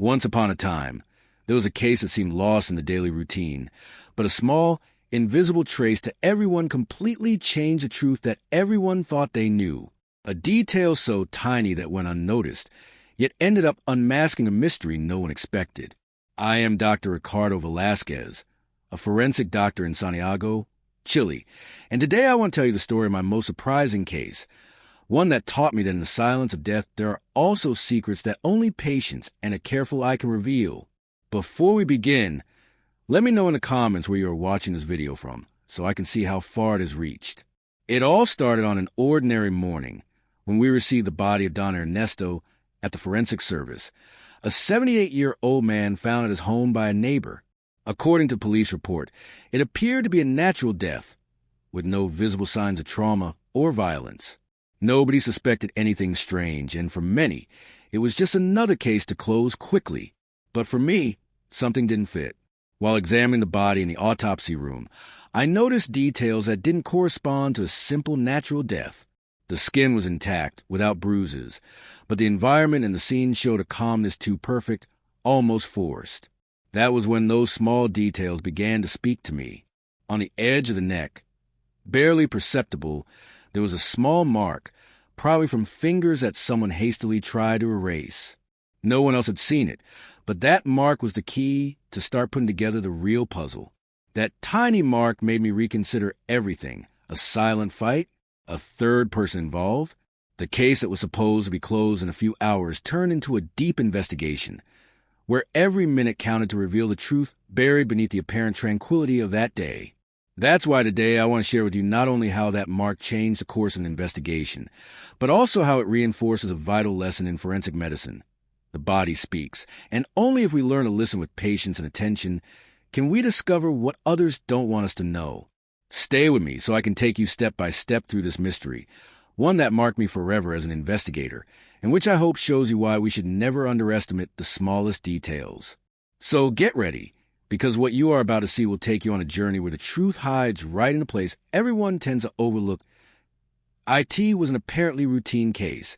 Once upon a time, there was a case that seemed lost in the daily routine, but a small, invisible trace to everyone completely changed the truth that everyone thought they knew. A detail so tiny that went unnoticed, yet ended up unmasking a mystery no one expected. I am Dr. Ricardo Velasquez, a forensic doctor in Santiago, Chile, and today I want to tell you the story of my most surprising case, one that taught me that in the silence of death there are also secrets that only patience and a careful eye can reveal. Before we begin, let me know in the comments where you are watching this video from, so I can see how far it has reached. It all started on an ordinary morning, when we received the body of Don Ernesto at the forensic service, a 78-year-old man found at his home by a neighbor. According to police report, it appeared to be a natural death, with no visible signs of trauma or violence. Nobody suspected anything strange, and for many, it was just another case to close quickly. But for me, something didn't fit. While examining the body in the autopsy room, I noticed details that didn't correspond to a simple natural death. The skin was intact, without bruises, but the environment and the scene showed a calmness too perfect, almost forced. That was when those small details began to speak to me. On the edge of the neck, barely perceptible, there was a small mark, probably from fingers that someone hastily tried to erase. No one else had seen it, but that mark was the key to start putting together the real puzzle. That tiny mark made me reconsider everything. A silent fight, a third person involved. The case that was supposed to be closed in a few hours turned into a deep investigation, where every minute counted to reveal the truth buried beneath the apparent tranquility of that day. That's why today I want to share with you not only how that mark changed the course of the investigation, but also how it reinforces a vital lesson in forensic medicine. The body speaks, and only if we learn to listen with patience and attention can we discover what others don't want us to know. Stay with me so I can take you step by step through this mystery, one that marked me forever as an investigator, and which I hope shows you why we should never underestimate the smallest details. So get ready, because what you are about to see will take you on a journey where the truth hides right in a place everyone tends to overlook. IT was an apparently routine case,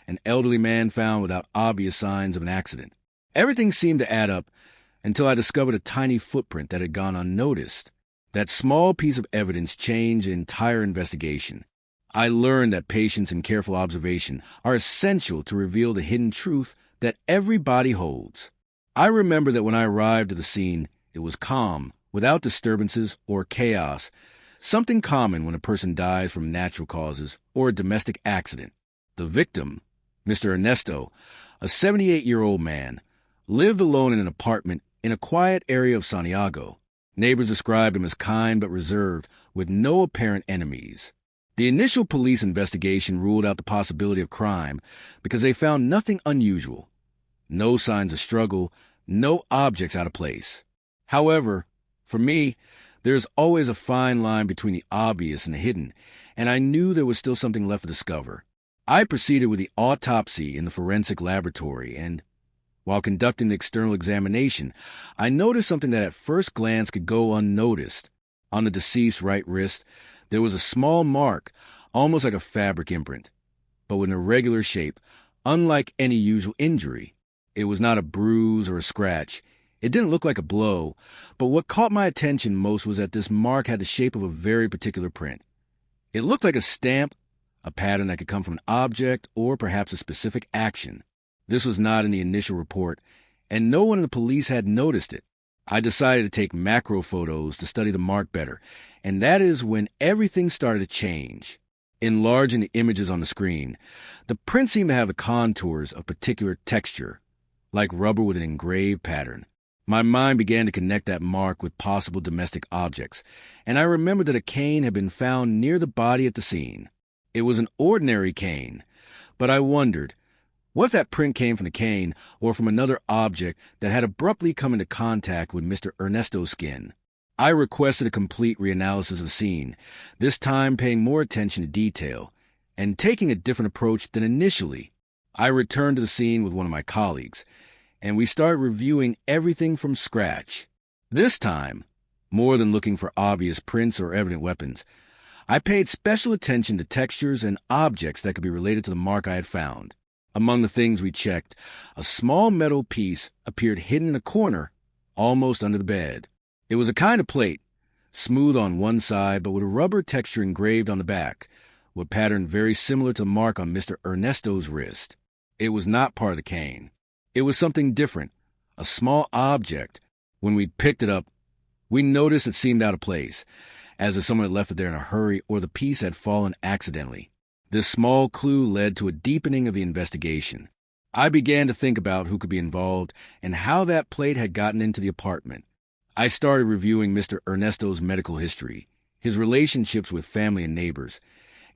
an elderly man found without obvious signs of an accident. Everything seemed to add up until I discovered a tiny footprint that had gone unnoticed. That small piece of evidence changed the entire investigation. I learned that patience and careful observation are essential to reveal the hidden truth that every body holds. I remember that when I arrived at the scene, it was calm, without disturbances or chaos, something common when a person dies from natural causes or a domestic accident. The victim, Mr. Ernesto, a 78-year-old man, lived alone in an apartment in a quiet area of Santiago. Neighbors described him as kind but reserved, with no apparent enemies. The initial police investigation ruled out the possibility of crime because they found nothing unusual. No signs of struggle, no objects out of place. However, for me, there's always a fine line between the obvious and the hidden, and I knew there was still something left to discover. I proceeded with the autopsy in the forensic laboratory, and while conducting the external examination, I noticed something that at first glance could go unnoticed. On the deceased's right wrist, there was a small mark, almost like a fabric imprint, but with an irregular shape, unlike any usual injury. It was not a bruise or a scratch. It didn't look like a blow, but what caught my attention most was that this mark had the shape of a very particular print. It looked like a stamp, a pattern that could come from an object or perhaps a specific action. This was not in the initial report, and no one in the police had noticed it. I decided to take macro photos to study the mark better, and that is when everything started to change. Enlarging the images on the screen, the print seemed to have the contours of particular texture, like rubber with an engraved pattern. My mind began to connect that mark with possible domestic objects, and I remembered that a cane had been found near the body at the scene. It was an ordinary cane, but I wondered, what if that print came from the cane or from another object that had abruptly come into contact with Mr. Ernesto's skin? I requested a complete reanalysis of the scene, this time paying more attention to detail and taking a different approach than initially. I returned to the scene with one of my colleagues, and we started reviewing everything from scratch. This time, more than looking for obvious prints or evident weapons, I paid special attention to textures and objects that could be related to the mark I had found. Among the things we checked, a small metal piece appeared hidden in a corner, almost under the bed. It was a kind of plate, smooth on one side but with a rubber texture engraved on the back, with pattern very similar to the mark on Mr. Ernesto's wrist. It was not part of the cane. It was something different, a small object. When we picked it up, we noticed it seemed out of place, as if someone had left it there in a hurry or the piece had fallen accidentally. This small clue led to a deepening of the investigation. I began to think about who could be involved and how that plate had gotten into the apartment. I started reviewing Mr. Ernesto's medical history, his relationships with family and neighbors,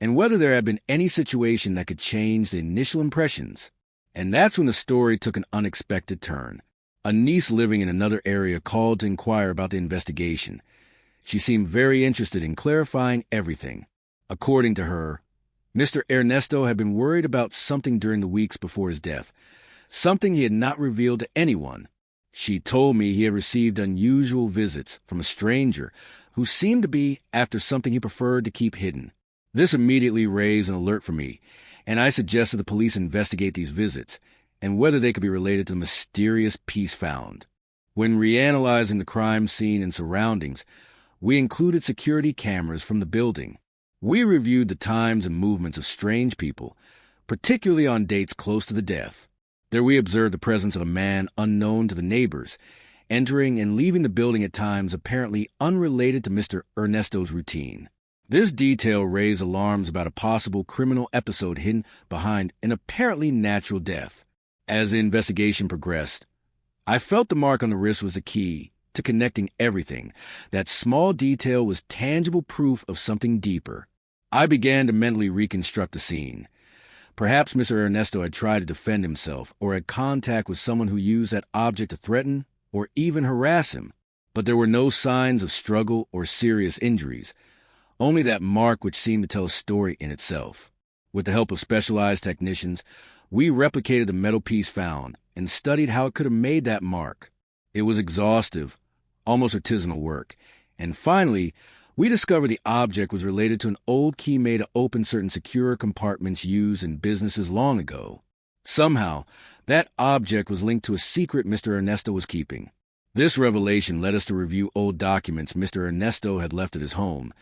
and whether there had been any situation that could change the initial impressions. And that's when the story took an unexpected turn. A niece living in another area called to inquire about the investigation. She seemed very interested in clarifying everything. According to her, Mr. Ernesto had been worried about something during the weeks before his death, something he had not revealed to anyone. She told me he had received unusual visits from a stranger who seemed to be after something he preferred to keep hidden. This immediately raised an alert for me, and I suggested the police investigate these visits and whether they could be related to the mysterious piece found. When reanalyzing the crime scene and surroundings, we included security cameras from the building. We reviewed the times and movements of strange people, particularly on dates close to the death. There we observed the presence of a man unknown to the neighbors, entering and leaving the building at times apparently unrelated to Mr. Ernesto's routine. This detail raised alarms about a possible criminal episode hidden behind an apparently natural death. As the investigation progressed, I felt the mark on the wrist was the key to connecting everything. That small detail was tangible proof of something deeper. I began to mentally reconstruct the scene. Perhaps Mr. Ernesto had tried to defend himself or had contact with someone who used that object to threaten or even harass him. But there were no signs of struggle or serious injuries, only that mark which seemed to tell a story in itself. With the help of specialized technicians, we replicated the metal piece found and studied how it could have made that mark. It was exhaustive, almost artisanal work, and finally, we discovered the object was related to an old key made to open certain secure compartments used in businesses long ago. Somehow, that object was linked to a secret Mr. Ernesto was keeping. This revelation led us to review old documents Mr. Ernesto had left at his home,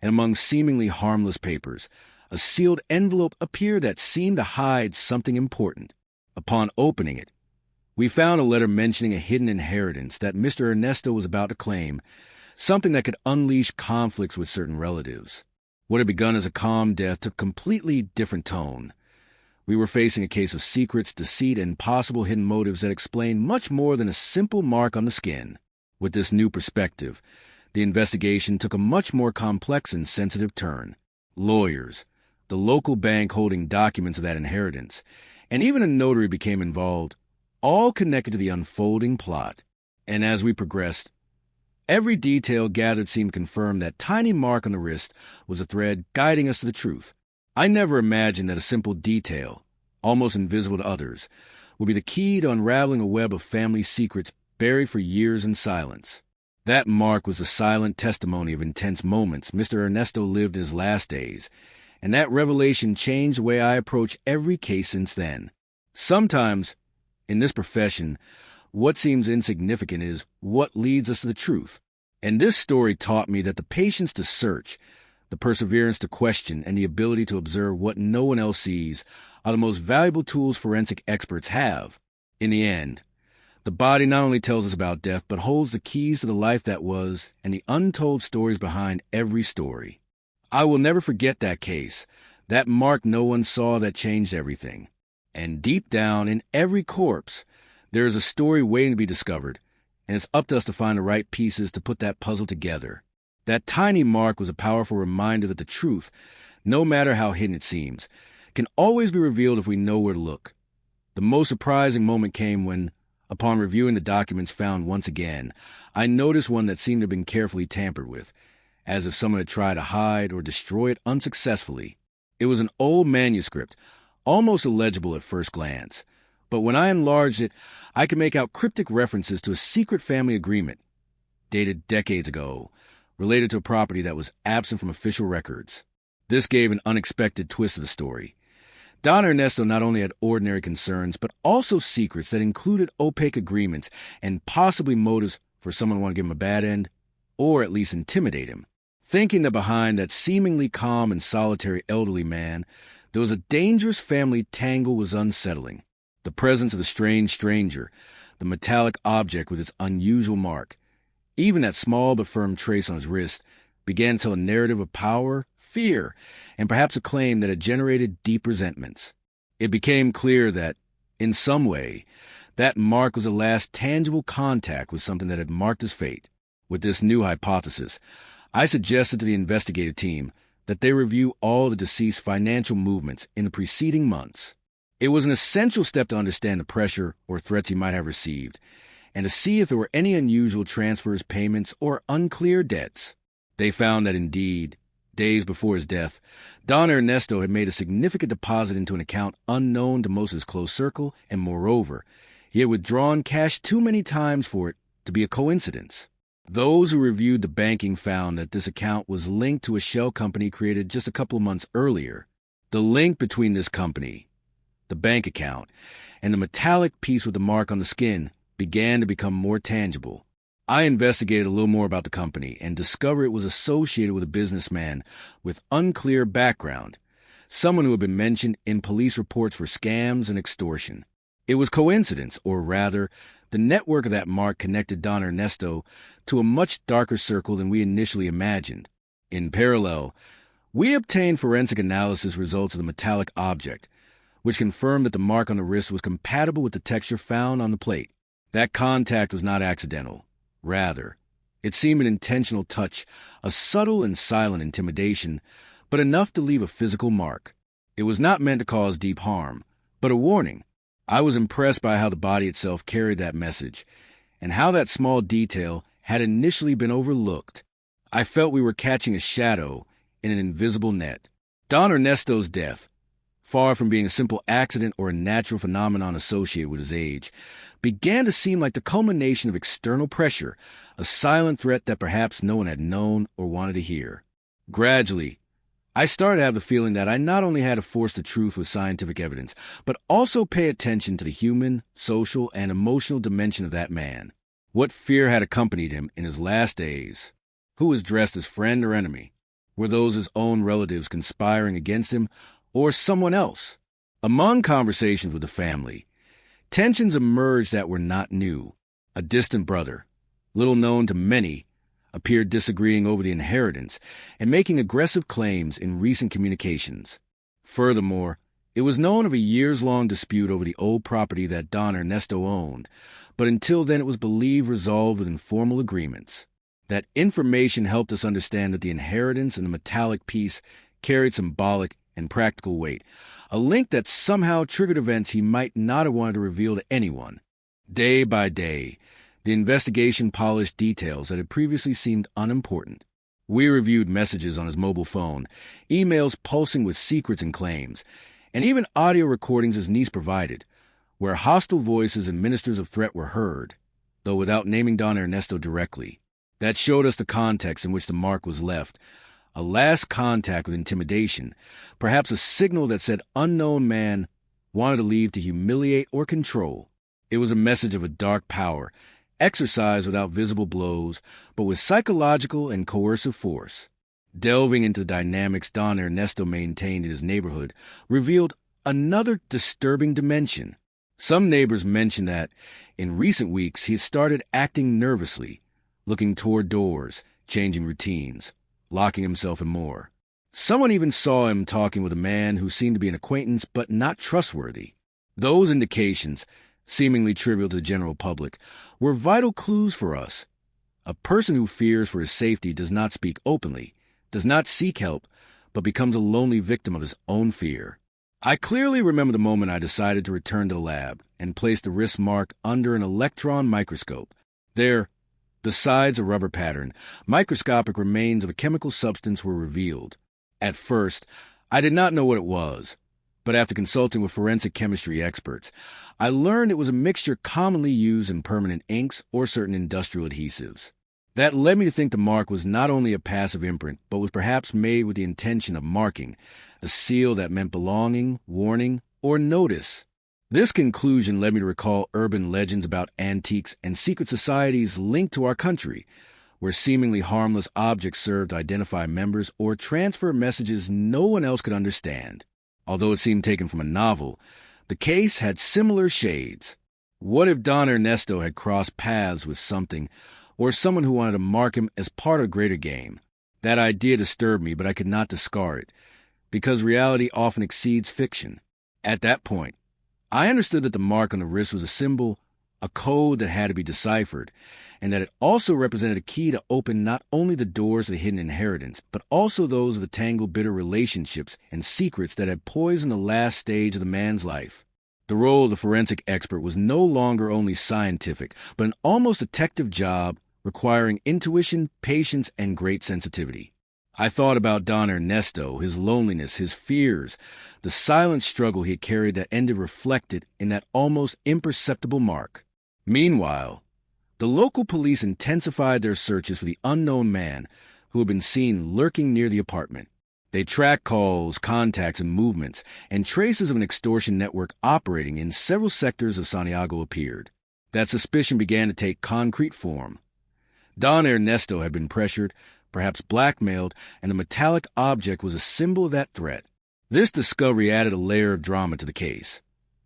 and among seemingly harmless papers, a sealed envelope appeared that seemed to hide something important. Upon opening it, we found a letter mentioning a hidden inheritance that Mr. Ernesto was about to claim, something that could unleash conflicts with certain relatives. What had begun as a calm death took a completely different tone. We were facing a case of secrets, deceit, and possible hidden motives that explained much more than a simple mark on the skin. With this new perspective, the investigation took a much more complex and sensitive turn. Lawyers, the local bank holding documents of that inheritance, and even a notary became involved, all connected to the unfolding plot. And as we progressed, every detail gathered seemed to confirm that tiny mark on the wrist was a thread guiding us to the truth. I never imagined that a simple detail, almost invisible to others, would be the key to unraveling a web of family secrets buried for years in silence. That mark was the silent testimony of intense moments Mr. Ernesto lived in his last days, and that revelation changed the way I approach every case since then. Sometimes, in this profession, what seems insignificant is what leads us to the truth. And this story taught me that the patience to search, the perseverance to question, and the ability to observe what no one else sees are the most valuable tools forensic experts have. In the end, the body not only tells us about death, but holds the keys to the life that was and the untold stories behind every story. I will never forget that case, that mark no one saw that changed everything. And deep down in every corpse, there is a story waiting to be discovered, and it's up to us to find the right pieces to put that puzzle together. That tiny mark was a powerful reminder that the truth, no matter how hidden it seems, can always be revealed if we know where to look. The most surprising moment came when, upon reviewing the documents found once again, I noticed one that seemed to have been carefully tampered with, as if someone had tried to hide or destroy it unsuccessfully. It was an old manuscript, almost illegible at first glance, but when I enlarged it, I could make out cryptic references to a secret family agreement, dated decades ago, related to a property that was absent from official records. This gave an unexpected twist to the story. Don Ernesto not only had ordinary concerns, but also secrets that included opaque agreements and possibly motives for someone to want to give him a bad end, or at least intimidate him. Thinking that behind that seemingly calm and solitary elderly man, there was a dangerous family tangle was unsettling. The presence of the strange stranger, the metallic object with its unusual mark, even that small but firm trace on his wrist, began to tell a narrative of power, fear, and perhaps a claim that had generated deep resentments. It became clear that, in some way, that mark was the last tangible contact with something that had marked his fate. With this new hypothesis, I suggested to the investigative team that they review all the deceased's financial movements in the preceding months. It was an essential step to understand the pressure or threats he might have received, and to see if there were any unusual transfers, payments, or unclear debts. They found that indeed, days before his death, Don Ernesto had made a significant deposit into an account unknown to most of his close circle, and moreover, he had withdrawn cash too many times for it to be a coincidence. Those who reviewed the banking found that this account was linked to a shell company created just a couple of months earlier. The link between this company, the bank account, and the metallic piece with the mark on the skin began to become more tangible. I investigated a little more about the company and discovered it was associated with a businessman with unclear background, someone who had been mentioned in police reports for scams and extortion. It was coincidence, or rather, the network of that mark connected Don Ernesto to a much darker circle than we initially imagined. In parallel, we obtained forensic analysis results of the metallic object, which confirmed that the mark on the wrist was compatible with the texture found on the plate. That contact was not accidental. Rather, it seemed an intentional touch, a subtle and silent intimidation, but enough to leave a physical mark. It was not meant to cause deep harm, but a warning. I was impressed by how the body itself carried that message, and how that small detail had initially been overlooked. I felt we were catching a shadow in an invisible net. Don Ernesto's death, far from being a simple accident or a natural phenomenon associated with his age, began to seem like the culmination of external pressure, a silent threat that perhaps no one had known or wanted to hear. Gradually, I started to have the feeling that I not only had to force the truth with scientific evidence, but also pay attention to the human, social, and emotional dimension of that man. What fear had accompanied him in his last days? Who was dressed as friend or enemy? Were those his own relatives conspiring against him, or someone else? Among conversations with the family, tensions emerged that were not new. A distant brother, little known to many, appeared disagreeing over the inheritance and making aggressive claims in recent communications. Furthermore, it was known of a years-long dispute over the old property that Don Ernesto owned, but until then it was believed resolved with informal agreements. That information helped us understand that the inheritance and the metallic piece carried symbolic and practical weight, a link that somehow triggered events he might not have wanted to reveal to anyone. Day by day, the investigation polished details that had previously seemed unimportant. We reviewed messages on his mobile phone, emails pulsing with secrets and claims, and even audio recordings his niece provided, where hostile voices and ministers of threat were heard, though without naming Don Ernesto directly. That showed us the context in which the mark was left, a last contact with intimidation, perhaps a signal that said unknown man wanted to leave to humiliate or control. It was a message of a dark power, exercised without visible blows, but with psychological and coercive force. Delving into the dynamics Don Ernesto maintained in his neighborhood revealed another disturbing dimension. Some neighbors mentioned that, in recent weeks, he had started acting nervously, looking toward doors, changing routines, locking himself in more. Someone even saw him talking with a man who seemed to be an acquaintance but not trustworthy. Those indications, seemingly trivial to the general public, were vital clues for us. A person who fears for his safety does not speak openly, does not seek help, but becomes a lonely victim of his own fear. I clearly remember the moment I decided to return to the lab and place the wrist mark under an electron microscope. There, besides a rubber pattern, microscopic remains of a chemical substance were revealed. At first, I did not know what it was, but after consulting with forensic chemistry experts, I learned it was a mixture commonly used in permanent inks or certain industrial adhesives. That led me to think the mark was not only a passive imprint, but was perhaps made with the intention of marking, a seal that meant belonging, warning, or notice. This conclusion led me to recall urban legends about antiques and secret societies linked to our country, where seemingly harmless objects served to identify members or transfer messages no one else could understand. Although it seemed taken from a novel, the case had similar shades. What if Don Ernesto had crossed paths with something, or someone who wanted to mark him as part of a greater game? That idea disturbed me, but I could not discard it, because reality often exceeds fiction. At that point, I understood that the mark on the wrist was a symbol, a code that had to be deciphered, and that it also represented a key to open not only the doors of the hidden inheritance, but also those of the tangled, bitter relationships and secrets that had poisoned the last stage of the man's life. The role of the forensic expert was no longer only scientific, but an almost detective job requiring intuition, patience, and great sensitivity. I thought about Don Ernesto, his loneliness, his fears, the silent struggle he had carried that ended reflected in that almost imperceptible mark. Meanwhile, the local police intensified their searches for the unknown man who had been seen lurking near the apartment. They tracked calls, contacts, and movements, and traces of an extortion network operating in several sectors of Santiago appeared. That suspicion began to take concrete form. Don Ernesto had been pressured, perhaps blackmailed, and the metallic object was a symbol of that threat. This discovery added a layer of drama to the case.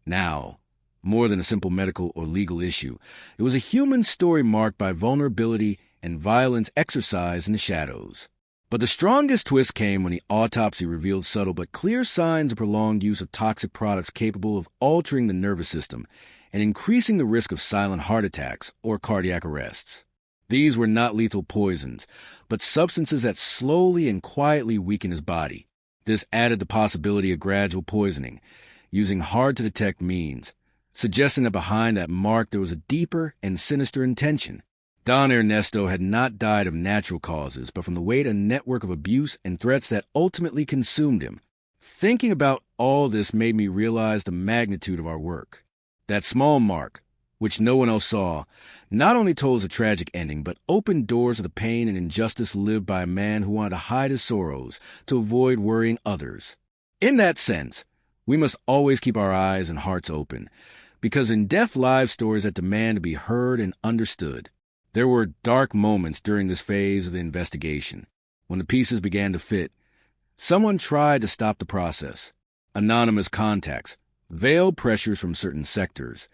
Now, more than a simple medical or legal issue, it was a human story marked by vulnerability and violence exercised in the shadows. But the strongest twist came when the autopsy revealed subtle but clear signs of prolonged use of toxic products capable of altering the nervous system and increasing the risk of silent heart attacks or cardiac arrests. These were not lethal poisons, but substances that slowly and quietly weaken his body. This added the possibility of gradual poisoning, using hard-to-detect means, suggesting that behind that mark there was a deeper and sinister intention. Don Ernesto had not died of natural causes, but from the weight of a network of abuse and threats that ultimately consumed him. Thinking about all this made me realize the magnitude of our work. That small mark, which no one else saw, not only told us a tragic ending, but opened doors to the pain and injustice lived by a man who wanted to hide his sorrows to avoid worrying others. In that sense, we must always keep our eyes and hearts open, because in death live stories that demand to be heard and understood. There were dark moments during this phase of the investigation. When the pieces began to fit, someone tried to stop the process. Anonymous contacts, veiled pressures from certain sectors,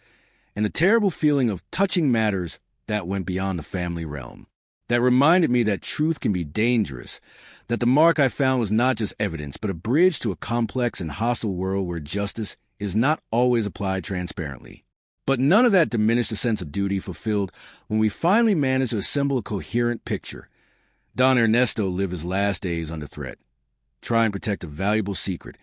and a terrible feeling of touching matters that went beyond the family realm. That reminded me that truth can be dangerous, that the mark I found was not just evidence, but a bridge to a complex and hostile world where justice is not always applied transparently. But none of that diminished the sense of duty fulfilled when we finally managed to assemble a coherent picture. Don Ernesto lived his last days under threat, trying to protect a valuable secret,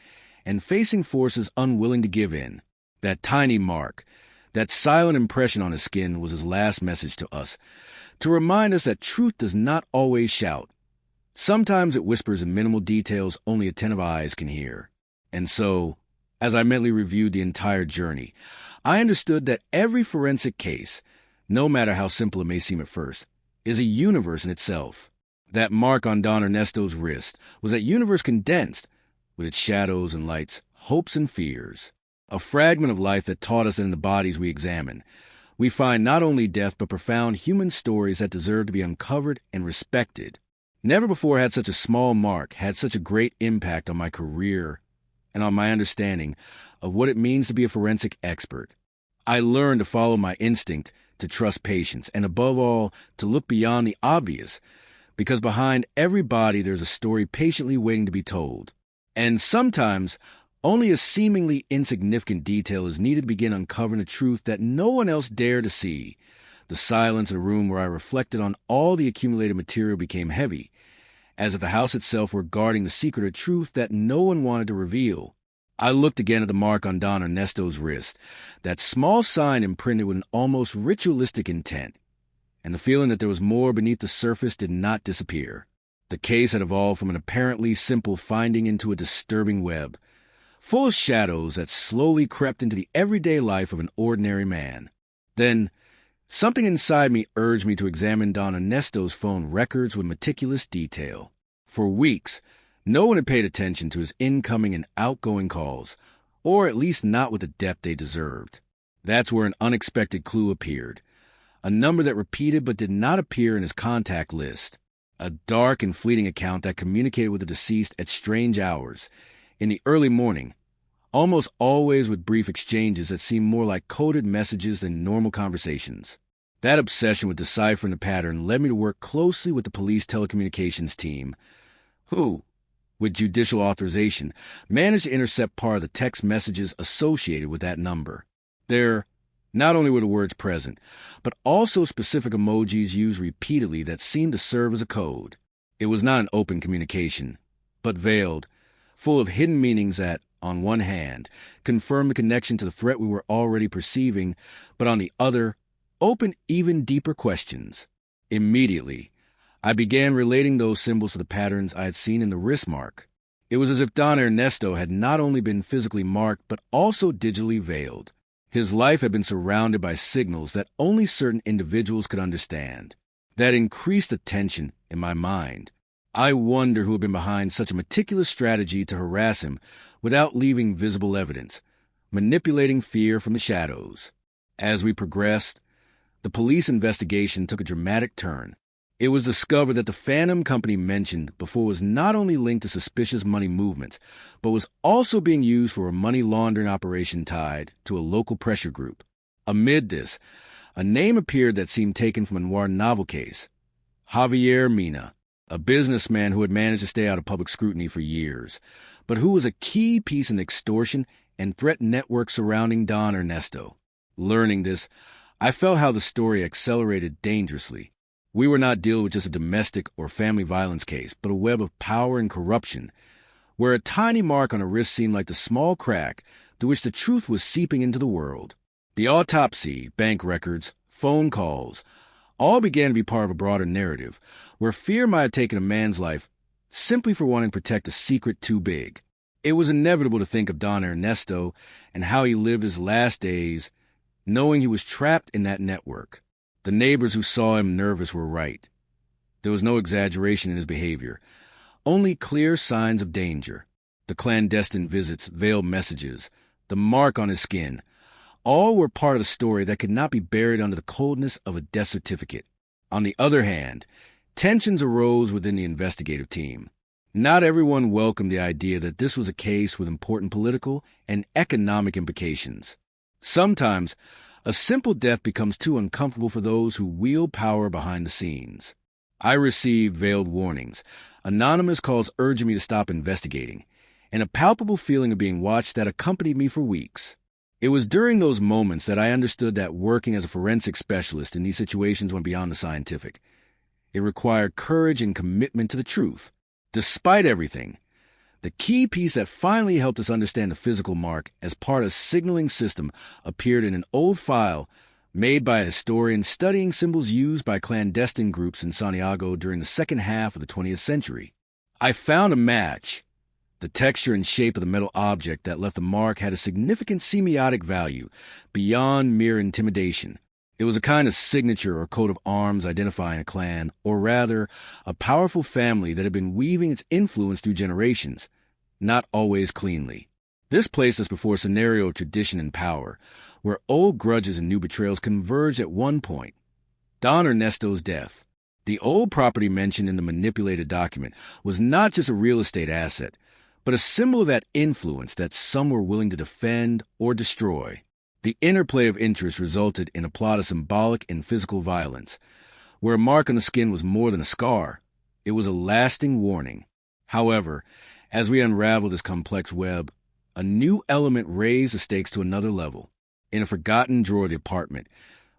and facing forces unwilling to give in. That tiny mark, that silent impression on his skin was his last message to us, to remind us that truth does not always shout. Sometimes it whispers in minimal details only attentive eyes can hear. And so, as I mentally reviewed the entire journey, I understood that every forensic case, no matter how simple it may seem at first, is a universe in itself. That mark on Don Ernesto's wrist was that universe condensed, with its shadows and lights, hopes and fears. A fragment of life that taught us that in the bodies we examine, we find not only death but profound human stories that deserve to be uncovered and respected. Never before had such a small mark had such a great impact on my career and on my understanding of what it means to be a forensic expert. I learned to follow my instinct, to trust patience, and above all, to look beyond the obvious, because behind every body there's a story patiently waiting to be told. And sometimes, only a seemingly insignificant detail is needed to begin uncovering a truth that no one else dared to see. The silence of the room where I reflected on all the accumulated material became heavy, as if the house itself were guarding the secret of truth that no one wanted to reveal. I looked again at the mark on Don Ernesto's wrist, that small sign imprinted with an almost ritualistic intent, and the feeling that there was more beneath the surface did not disappear. The case had evolved from an apparently simple finding into a disturbing web, full of shadows that slowly crept into the everyday life of an ordinary man. Then, Something inside me urged me to examine Don Ernesto's phone records with meticulous detail. For weeks, no one had paid attention to his incoming and outgoing calls, or at least not with the depth they deserved. That's where an unexpected clue appeared. A number that repeated but did not appear in his contact list. A dark and fleeting account that communicated with the deceased at strange hours, in the early morning, almost always with brief exchanges that seemed more like coded messages than normal conversations. That obsession with deciphering the pattern led me to work closely with the police telecommunications team, who, with judicial authorization, managed to intercept part of the text messages associated with that number. There not only were the words present, but also specific emojis used repeatedly that seemed to serve as a code. It was not an open communication, but veiled, full of hidden meanings that, on one hand, confirmed the connection to the threat we were already perceiving, but on the other, opened even deeper questions. Immediately, I began relating those symbols to the patterns I had seen in the wrist mark. It was as if Don Ernesto had not only been physically marked, but also digitally veiled. His life had been surrounded by signals that only certain individuals could understand. That increased the tension in my mind. I wondered who had been behind such a meticulous strategy to harass him without leaving visible evidence, manipulating fear from the shadows. As we progressed, the police investigation took a dramatic turn. It was discovered that the Phantom company mentioned before was not only linked to suspicious money movements, but was also being used for a money laundering operation tied to a local pressure group. Amid this, a name appeared that seemed taken from a noir novel case. Javier Mina, a businessman who had managed to stay out of public scrutiny for years, but who was a key piece in the extortion and threat network surrounding Don Ernesto. Learning this, I felt how the story accelerated dangerously. We were not dealing with just a domestic or family violence case, but a web of power and corruption, where a tiny mark on a wrist seemed like the small crack through which the truth was seeping into the world. The autopsy, bank records, phone calls, all began to be part of a broader narrative, where fear might have taken a man's life simply for wanting to protect a secret too big. It was inevitable to think of Don Ernesto and how he lived his last days, knowing he was trapped in that network. The neighbors who saw him nervous were right. There was no exaggeration in his behavior, only clear signs of danger. The clandestine visits, veiled messages, the mark on his skin, all were part of the story that could not be buried under the coldness of a death certificate. On the other hand, tensions arose within the investigative team. Not everyone welcomed the idea that this was a case with important political and economic implications. Sometimes, a simple death becomes too uncomfortable for those who wield power behind the scenes. I received veiled warnings, anonymous calls urging me to stop investigating, and a palpable feeling of being watched that accompanied me for weeks. It was during those moments that I understood that working as a forensic specialist in these situations went beyond the scientific. It required courage and commitment to the truth. Despite everything, the key piece that finally helped us understand the physical mark as part of a signaling system appeared in an old file made by a historian studying symbols used by clandestine groups in Santiago during the second half of the 20th century. I found a match. The texture and shape of the metal object that left the mark had a significant semiotic value beyond mere intimidation. It was a kind of signature or coat of arms identifying a clan, or rather, a powerful family that had been weaving its influence through generations, not always cleanly. This placed us before a scenario of tradition and power, where old grudges and new betrayals converged at one point. Don Ernesto's death. The old property mentioned in the manipulated document was not just a real estate asset, but a symbol of that influence that some were willing to defend or destroy. The interplay of interests resulted in a plot of symbolic and physical violence, where a mark on the skin was more than a scar. It was a lasting warning. However, as we unraveled this complex web, a new element raised the stakes to another level. In a forgotten drawer of the apartment,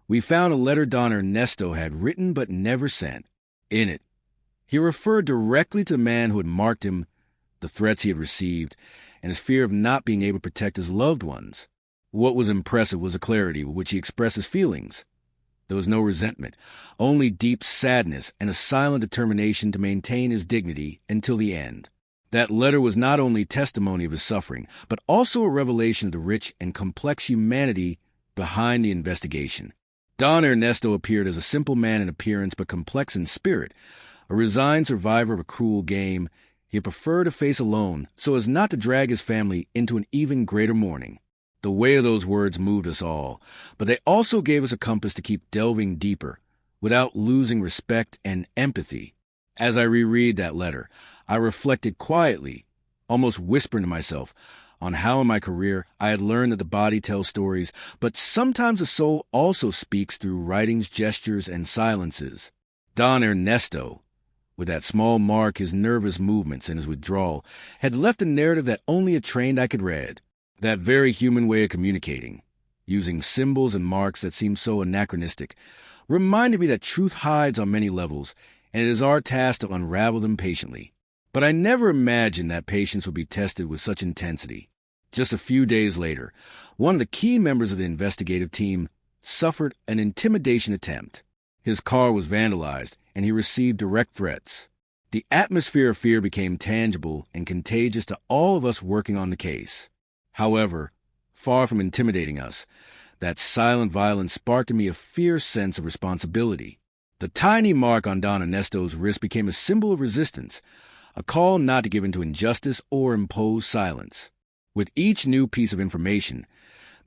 we found a letter Don Ernesto had written but never sent. In it, he referred directly to the man who had marked him, the threats he had received, and his fear of not being able to protect his loved ones. What was impressive was the clarity with which he expressed his feelings. There was no resentment, only deep sadness and a silent determination to maintain his dignity until the end. That letter was not only testimony of his suffering, but also a revelation of the rich and complex humanity behind the investigation. Don Ernesto appeared as a simple man in appearance but complex in spirit, a resigned survivor of a cruel game he had preferred to face alone so as not to drag his family into an even greater mourning. The weight of those words moved us all, but they also gave us a compass to keep delving deeper, without losing respect and empathy. As I reread that letter, I reflected quietly, almost whispering to myself, on how in my career I had learned that the body tells stories, but sometimes the soul also speaks through writings, gestures, and silences. Don Ernesto, with that small mark, his nervous movements, and his withdrawal, had left a narrative that only a trained eye could read. That very human way of communicating, using symbols and marks that seem so anachronistic, reminded me that truth hides on many levels, and it is our task to unravel them patiently. But I never imagined that patience would be tested with such intensity. Just a few days later, one of the key members of the investigative team suffered an intimidation attempt. His car was vandalized, and he received direct threats. The atmosphere of fear became tangible and contagious to all of us working on the case. However, far from intimidating us, that silent violence sparked in me a fierce sense of responsibility. The tiny mark on Don Ernesto's wrist became a symbol of resistance, a call not to give in to injustice or impose silence. With each new piece of information,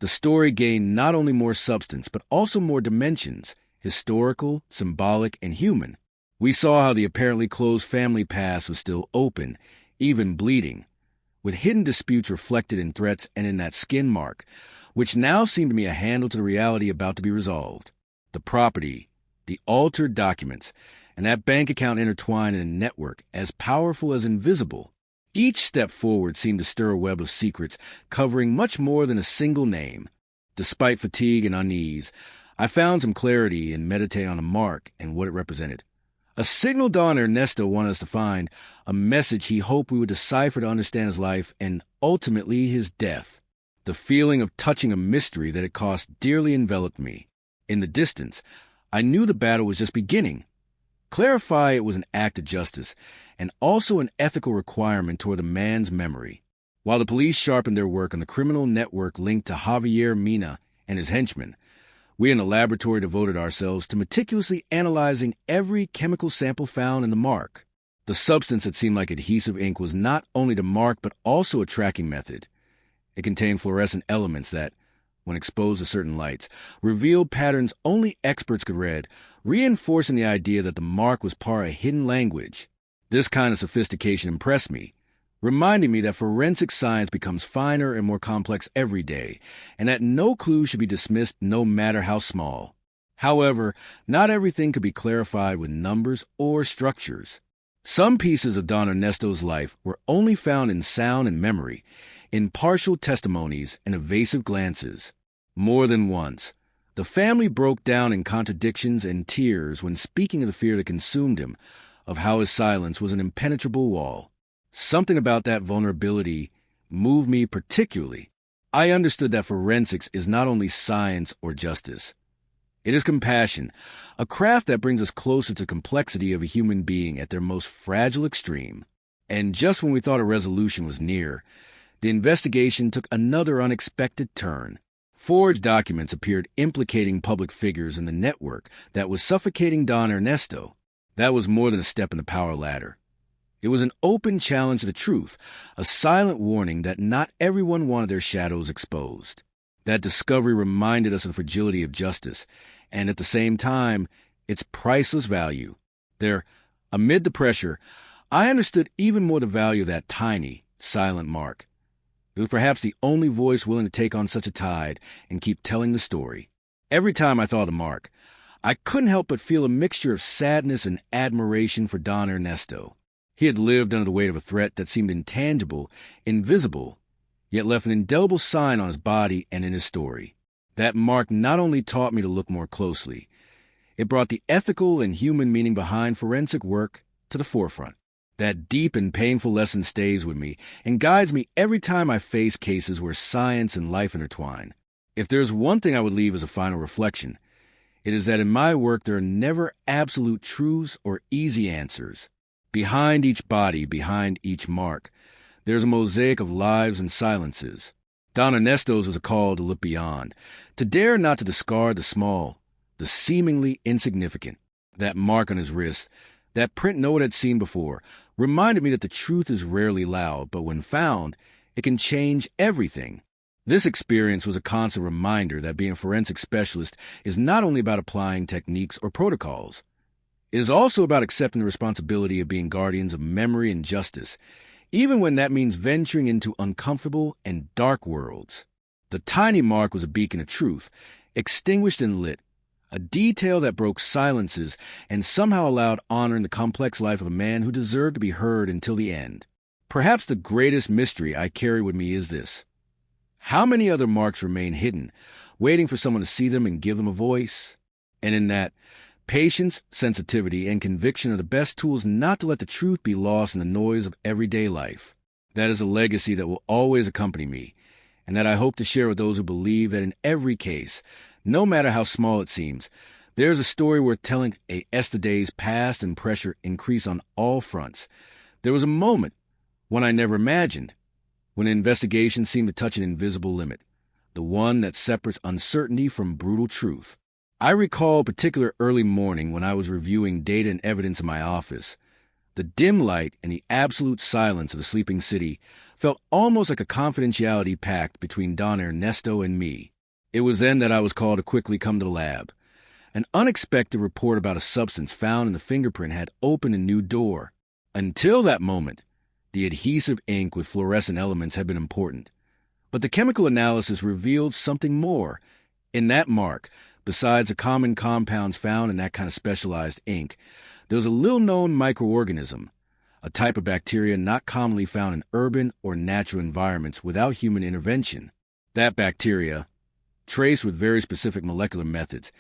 the story gained not only more substance, but also more dimensions, historical, symbolic, and human. We saw how the apparently closed family past was still open, even bleeding, with hidden disputes reflected in threats and in that skin mark, which now seemed to me a handle to the reality about to be resolved. The property, the altered documents, and that bank account intertwined in a network as powerful as invisible. Each step forward seemed to stir a web of secrets covering much more than a single name. Despite fatigue and unease, I found some clarity in meditating on the mark and what it represented. A signal Don Ernesto wanted us to find, a message he hoped we would decipher to understand his life and ultimately his death. The feeling of touching a mystery that had cost dearly enveloped me. In the distance, I knew the battle was just beginning. Clarify it was an act of justice, and also an ethical requirement toward the man's memory. While the police sharpened their work on the criminal network linked to Javier Mina and his henchmen, we in the laboratory devoted ourselves to meticulously analyzing every chemical sample found in the mark. The substance that seemed like adhesive ink was not only the mark but also a tracking method. It contained fluorescent elements that, when exposed to certain lights, revealed patterns only experts could read, reinforcing the idea that the mark was part of a hidden language. This kind of sophistication impressed me, reminding me that forensic science becomes finer and more complex every day, and that no clue should be dismissed no matter how small. However, not everything could be clarified with numbers or structures. Some pieces of Don Ernesto's life were only found in sound and memory, in partial testimonies and evasive glances. More than once, the family broke down in contradictions and tears when speaking of the fear that consumed him, of how his silence was an impenetrable wall. Something about that vulnerability moved me particularly. I understood that forensics is not only science or justice. It is compassion, a craft that brings us closer to the complexity of a human being at their most fragile extreme. And just when we thought a resolution was near, the investigation took another unexpected turn. Forged documents appeared implicating public figures in the network that was suffocating Don Ernesto. That was more than a step in the power ladder. It was an open challenge to the truth, a silent warning that not everyone wanted their shadows exposed. That discovery reminded us of the fragility of justice, and at the same time, its priceless value. There, amid the pressure, I understood even more the value of that tiny, silent mark. It was perhaps the only voice willing to take on such a tide and keep telling the story. Every time I thought of the mark, I couldn't help but feel a mixture of sadness and admiration for Don Ernesto. He had lived under the weight of a threat that seemed intangible, invisible, yet left an indelible sign on his body and in his story. That mark not only taught me to look more closely, it brought the ethical and human meaning behind forensic work to the forefront. That deep and painful lesson stays with me and guides me every time I face cases where science and life intertwine. If there's one thing I would leave as a final reflection, it is that in my work there are never absolute truths or easy answers. Behind each body, behind each mark, there's a mosaic of lives and silences. Don Ernesto's was a call to look beyond, to dare not to discard the small, the the seemingly insignificant. That mark on his wrist, that print no one had seen before, reminded me that the truth is rarely loud, but when found, it can change everything. This experience was a constant reminder that being a forensic specialist is not only about applying techniques or protocols. It is also about accepting the responsibility of being guardians of memory and justice, even when that means venturing into uncomfortable and dark worlds. The tiny mark was a beacon of truth, extinguished and lit, a detail that broke silences and somehow allowed honor in the complex life of a man who deserved to be heard until the end. Perhaps the greatest mystery I carry with me is this. How many other marks remain hidden, waiting for someone to see them and give them a voice? And in that, patience, sensitivity, and conviction are the best tools not to let the truth be lost in the noise of everyday life. That is a legacy that will always accompany me, and that I hope to share with those who believe that in every case, no matter how small it seems, there is a story worth telling. As the days passed and pressure increased on all fronts, there was a moment, one I never imagined, when an investigation seemed to touch an invisible limit, the one that separates uncertainty from brutal truth. I recall a particular early morning when I was reviewing data and evidence in my office. The dim light and the absolute silence of the sleeping city felt almost like a confidentiality pact between Don Ernesto and me. It was then that I was called to quickly come to the lab. An unexpected report about a substance found in the fingerprint had opened a new door. Until that moment, the adhesive ink with fluorescent elements had been important. But the chemical analysis revealed something more. In that mark, besides the common compounds found in that kind of specialized ink, there was a little-known microorganism, a type of bacteria not commonly found in urban or natural environments without human intervention. That bacteria, traced with very specific molecular methods,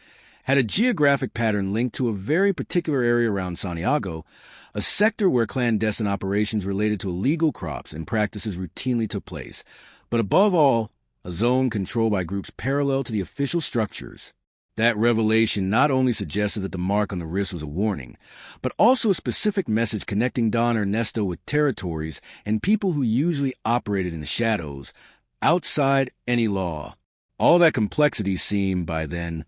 had a geographic pattern linked to a very particular area around Santiago, a sector where clandestine operations related to illegal crops and practices routinely took place, but above all, a zone controlled by groups parallel to the official structures. That revelation not only suggested that the mark on the wrist was a warning, but also a specific message connecting Don Ernesto with territories and people who usually operated in the shadows, outside any law. All that complexity seemed, by then,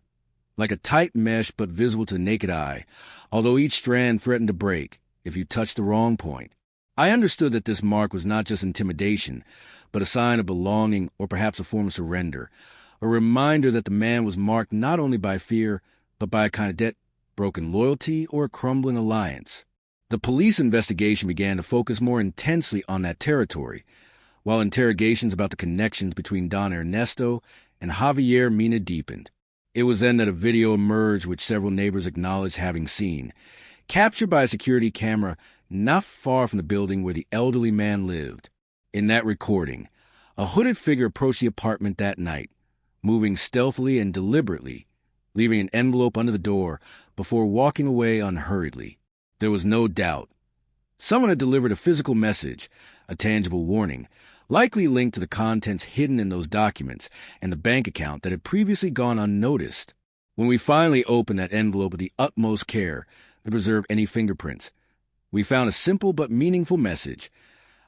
like a tight mesh but visible to the naked eye, although each strand threatened to break if you touched the wrong point. I understood that this mark was not just intimidation, but a sign of belonging or perhaps a form of surrender, a reminder that the man was marked not only by fear, but by a kind of debt, broken loyalty, or a crumbling alliance. The police investigation began to focus more intensely on that territory, while interrogations about the connections between Don Ernesto and Javier Mina deepened. It was then that a video emerged which several neighbors acknowledged having seen, captured by a security camera not far from the building where the elderly man lived. In that recording, a hooded figure approached the apartment that night, moving stealthily and deliberately, leaving an envelope under the door before walking away unhurriedly. There was no doubt. Someone had delivered a physical message, a tangible warning, likely linked to the contents hidden in those documents and the bank account that had previously gone unnoticed. When we finally opened that envelope with the utmost care to preserve any fingerprints, we found a simple but meaningful message,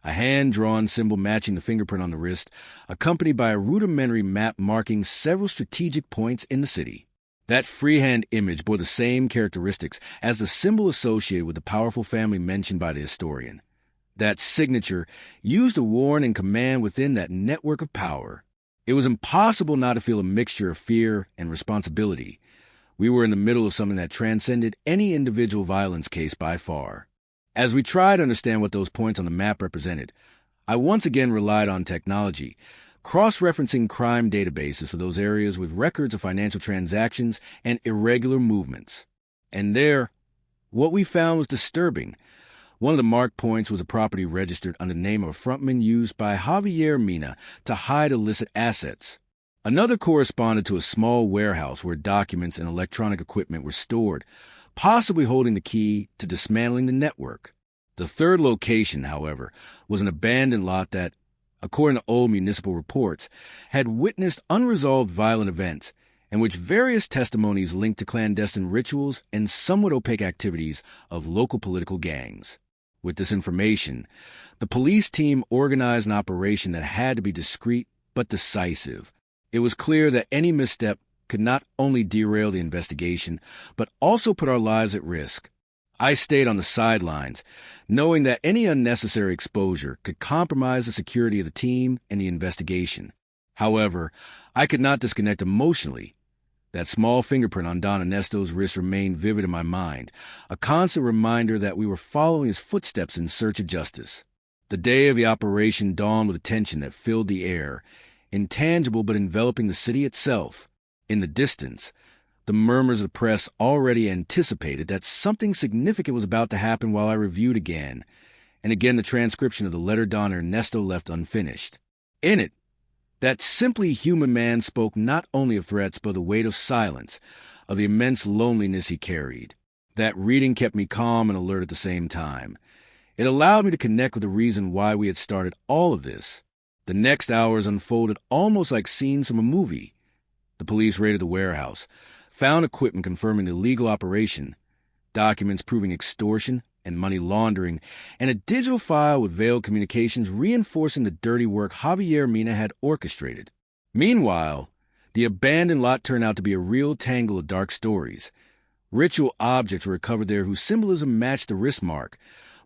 a hand-drawn symbol matching the fingerprint on the wrist, accompanied by a rudimentary map marking several strategic points in the city. That freehand image bore the same characteristics as the symbol associated with the powerful family mentioned by the historian. That signature used to warn and command within that network of power. It was impossible not to feel a mixture of fear and responsibility. We were in the middle of something that transcended any individual violence case by far. As we tried to understand what those points on the map represented, I once again relied on technology, cross-referencing crime databases for those areas with records of financial transactions and irregular movements. And there, what we found was disturbing. One of the marked points was a property registered under the name of a frontman used by Javier Mina to hide illicit assets. Another corresponded to a small warehouse where documents and electronic equipment were stored, possibly holding the key to dismantling the network. The third location, however, was an abandoned lot that, according to old municipal reports, had witnessed unresolved violent events, in which various testimonies linked to clandestine rituals and somewhat opaque activities of local political gangs. With this information, the police team organized an operation that had to be discreet but decisive. It was clear that any misstep could not only derail the investigation, but also put our lives at risk. I stayed on the sidelines, knowing that any unnecessary exposure could compromise the security of the team and the investigation. However, I could not disconnect emotionally. That small fingerprint on Don Ernesto's wrist remained vivid in my mind, a constant reminder that we were following his footsteps in search of justice. The day of the operation dawned with a tension that filled the air, intangible but enveloping the city itself. In the distance, the murmurs of the press already anticipated that something significant was about to happen while I reviewed again, and again the transcription of the letter Don Ernesto left unfinished. In it, that simply human man spoke not only of threats but of the weight of silence, of the immense loneliness he carried. That reading kept me calm and alert at the same time. It allowed me to connect with the reason why we had started all of this. The next hours unfolded almost like scenes from a movie. The police raided the warehouse, found equipment confirming the illegal operation, documents proving extortion and money laundering, and a digital file with veiled communications reinforcing the dirty work Javier Mina had orchestrated. Meanwhile, the abandoned lot turned out to be a real tangle of dark stories. Ritual objects were recovered there whose symbolism matched the wrist mark,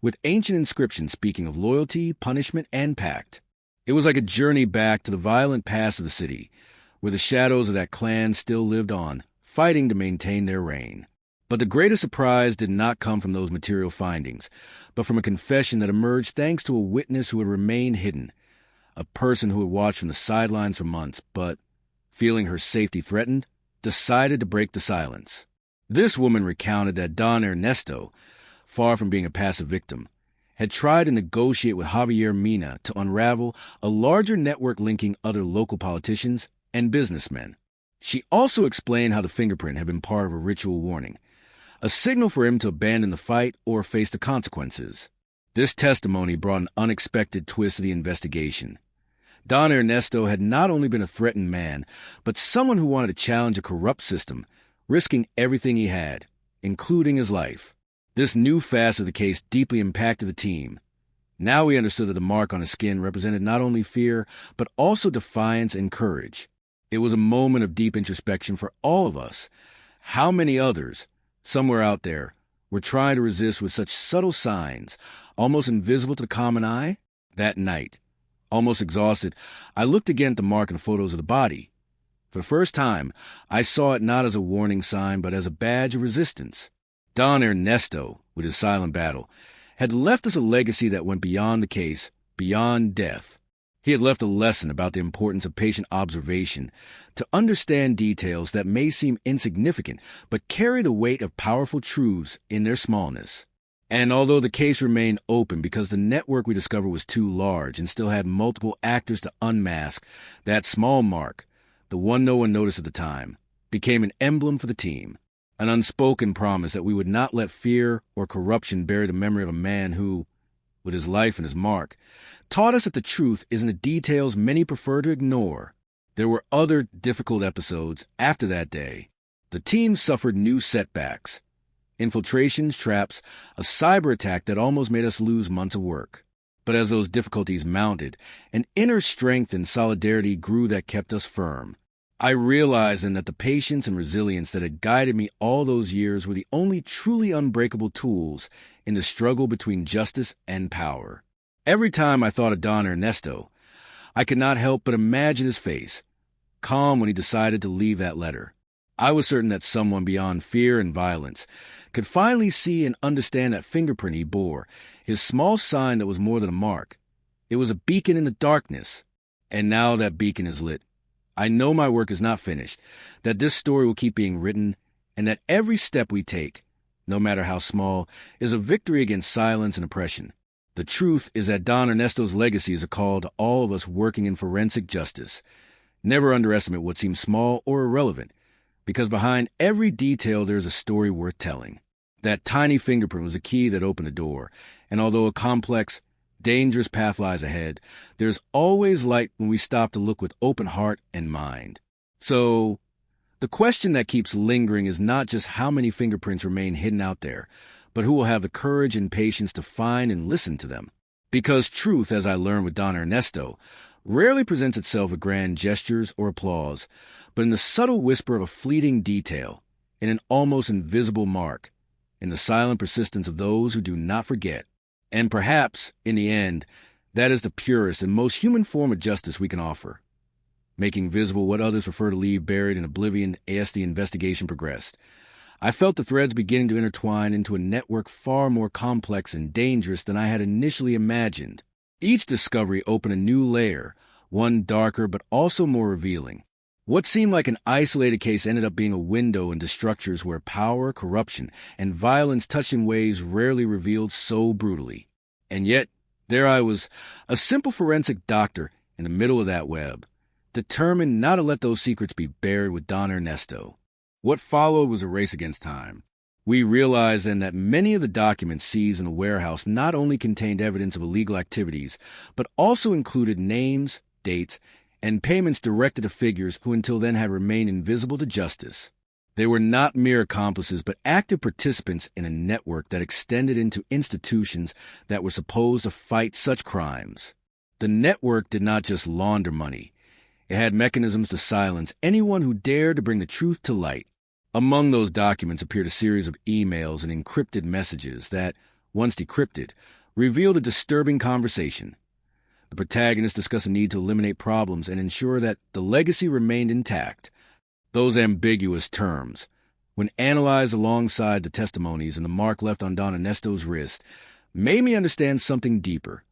with ancient inscriptions speaking of loyalty, punishment, and pact. It was like a journey back to the violent past of the city, where the shadows of that clan still lived on, fighting to maintain their reign. But the greatest surprise did not come from those material findings, but from a confession that emerged thanks to a witness who had remained hidden, a person who had watched from the sidelines for months, but, feeling her safety threatened, decided to break the silence. This woman recounted that Don Ernesto, far from being a passive victim, had tried to negotiate with Javier Mina to unravel a larger network linking other local politicians and businessmen. She also explained how the fingerprint had been part of a ritual warning, a signal for him to abandon the fight or face the consequences. This testimony brought an unexpected twist to the investigation. Don Ernesto had not only been a threatened man, but someone who wanted to challenge a corrupt system, risking everything he had, including his life. This new facet of the case deeply impacted the team. Now we understood that the mark on his skin represented not only fear, but also defiance and courage. It was a moment of deep introspection for all of us. How many others, somewhere out there, were trying to resist with such subtle signs, almost invisible to the common eye? That night, almost exhausted, I looked again at the mark and photos of the body. For the first time, I saw it not as a warning sign, but as a badge of resistance. Don Ernesto, with his silent battle, had left us a legacy that went beyond the case, beyond death. He had left a lesson about the importance of patient observation, to understand details that may seem insignificant but carry the weight of powerful truths in their smallness. And although the case remained open because the network we discovered was too large and still had multiple actors to unmask, that small mark, the one no one noticed at the time, became an emblem for the team. An unspoken promise that we would not let fear or corruption bury the memory of a man who, with his life and his mark, taught us that the truth is in the details many prefer to ignore. There were other difficult episodes after that day. The team suffered new setbacks. Infiltrations, traps, a cyber attack that almost made us lose months of work. But as those difficulties mounted, an inner strength and solidarity grew that kept us firm. I realized then that the patience and resilience that had guided me all those years were the only truly unbreakable tools in the struggle between justice and power. Every time I thought of Don Ernesto, I could not help but imagine his face, calm when he decided to leave that letter. I was certain that someone beyond fear and violence could finally see and understand that fingerprint he bore, his small sign that was more than a mark. It was a beacon in the darkness, and now that beacon is lit. I know my work is not finished, that this story will keep being written, and that every step we take, no matter how small, is a victory against silence and oppression. The truth is that Don Ernesto's legacy is a call to all of us working in forensic justice. Never underestimate what seems small or irrelevant, because behind every detail there is a story worth telling. That tiny fingerprint was a key that opened the door, and although a complex, dangerous path lies ahead, there's always light when we stop to look with open heart and mind. So, the question that keeps lingering is not just how many fingerprints remain hidden out there, but who will have the courage and patience to find and listen to them. Because truth, as I learned with Don Ernesto, rarely presents itself with grand gestures or applause, but in the subtle whisper of a fleeting detail, in an almost invisible mark, in the silent persistence of those who do not forget. And perhaps, in the end, that is the purest and most human form of justice we can offer, making visible what others prefer to leave buried in oblivion as the investigation progressed. I felt the threads beginning to intertwine into a network far more complex and dangerous than I had initially imagined. Each discovery opened a new layer, one darker but also more revealing. What seemed like an isolated case ended up being a window into structures where power, corruption, and violence touched in ways rarely revealed so brutally. And yet, there I was, a simple forensic doctor in the middle of that web, determined not to let those secrets be buried with Don Ernesto. What followed was a race against time. We realized then that many of the documents seized in the warehouse not only contained evidence of illegal activities, but also included names, dates, and payments directed to figures who until then had remained invisible to justice. They were not mere accomplices, but active participants in a network that extended into institutions that were supposed to fight such crimes. The network did not just launder money. It had mechanisms to silence anyone who dared to bring the truth to light. Among those documents appeared a series of emails and encrypted messages that, once decrypted, revealed a disturbing conversation. The protagonist discussed the need to eliminate problems and ensure that the legacy remained intact. Those ambiguous terms, when analyzed alongside the testimonies and the mark left on Don Ernesto's wrist, made me understand something deeper.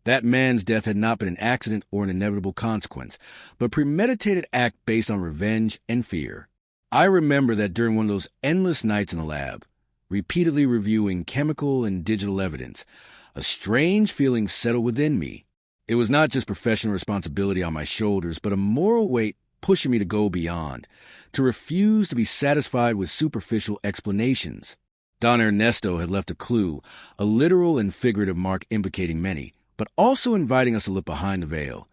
That man's death had not been an accident or an inevitable consequence, but a premeditated act based on revenge and fear. I remember that during one of those endless nights in the lab, repeatedly reviewing chemical and digital evidence, a strange feeling settled within me. It was not just professional responsibility on my shoulders, but a moral weight pushing me to go beyond, to refuse to be satisfied with superficial explanations. Don Ernesto had left a clue, a literal and figurative mark implicating many, but also inviting us to look behind the veil,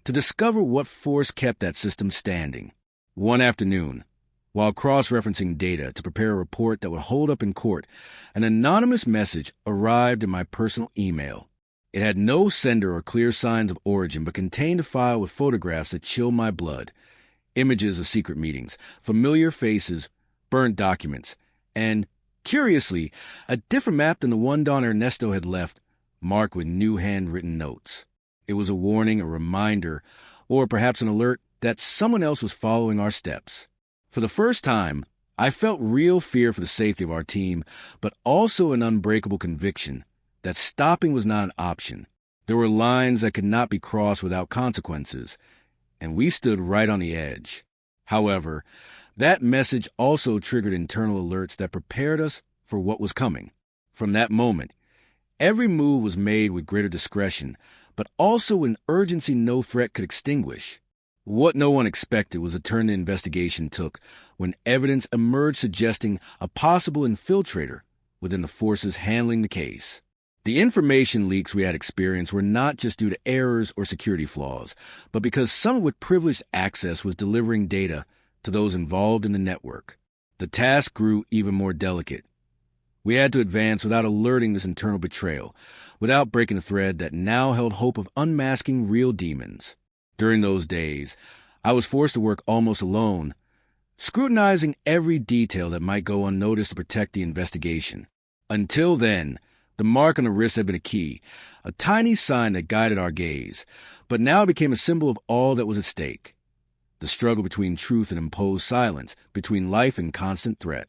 to discover what force kept that system standing. One afternoon, while cross-referencing data to prepare a report that would hold up in court, an anonymous message arrived in my personal email. It had no sender or clear signs of origin, but contained a file with photographs that chilled my blood, images of secret meetings, familiar faces, burned documents, and, curiously, a different map than the one Don Ernesto had left, marked with new handwritten notes. It was a warning, a reminder, or perhaps an alert that someone else was following our steps. For the first time, I felt real fear for the safety of our team, but also an unbreakable conviction that stopping was not an option. There were lines that could not be crossed without consequences, and we stood right on the edge. However, that message also triggered internal alerts that prepared us for what was coming. From that moment, every move was made with greater discretion, but also with an urgency no threat could extinguish. What no one expected was the turn the investigation took when evidence emerged suggesting a possible infiltrator within the forces handling the case. The information leaks we had experienced were not just due to errors or security flaws, but because someone with privileged access was delivering data to those involved in the network. The task grew even more delicate. We had to advance without alerting this internal betrayal, without breaking the thread that now held hope of unmasking real demons. During those days, I was forced to work almost alone, scrutinizing every detail that might go unnoticed to protect the investigation. Until then, the mark on the wrist had been a key, a tiny sign that guided our gaze, but now it became a symbol of all that was at stake. The struggle between truth and imposed silence, between life and constant threat.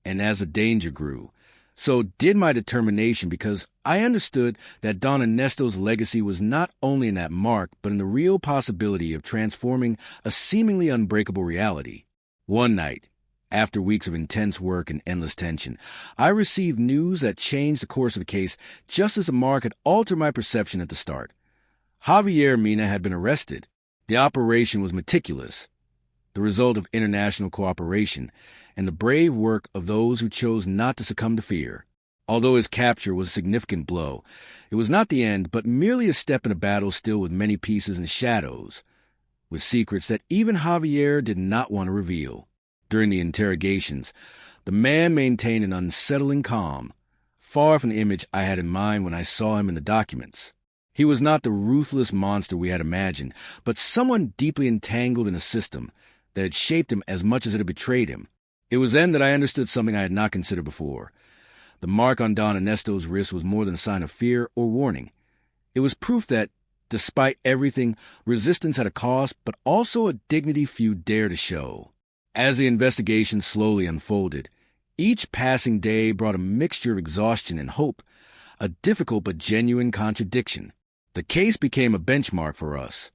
And as the danger grew, so did my determination, because I understood that Don Ernesto's legacy was not only in that mark, but in the real possibility of transforming a seemingly unbreakable reality. One night, after weeks of intense work and endless tension, I received news that changed the course of the case just as the mark had altered my perception at the start. Javier Mina had been arrested. The operation was meticulous, the result of international cooperation, and the brave work of those who chose not to succumb to fear. Although his capture was a significant blow, it was not the end, but merely a step in a battle still with many pieces and shadows, with secrets that even Javier did not want to reveal. During the interrogations, the man maintained an unsettling calm, far from the image I had in mind when I saw him in the documents. He was not the ruthless monster we had imagined, but someone deeply entangled in a system that had shaped him as much as it had betrayed him. It was then that I understood something I had not considered before. The mark on Don Ernesto's wrist was more than a sign of fear or warning. It was proof that, despite everything, resistance had a cost, but also a dignity few dare to show. As the investigation slowly unfolded, each passing day brought a mixture of exhaustion and hope, a difficult but genuine contradiction. The case became a benchmark for us,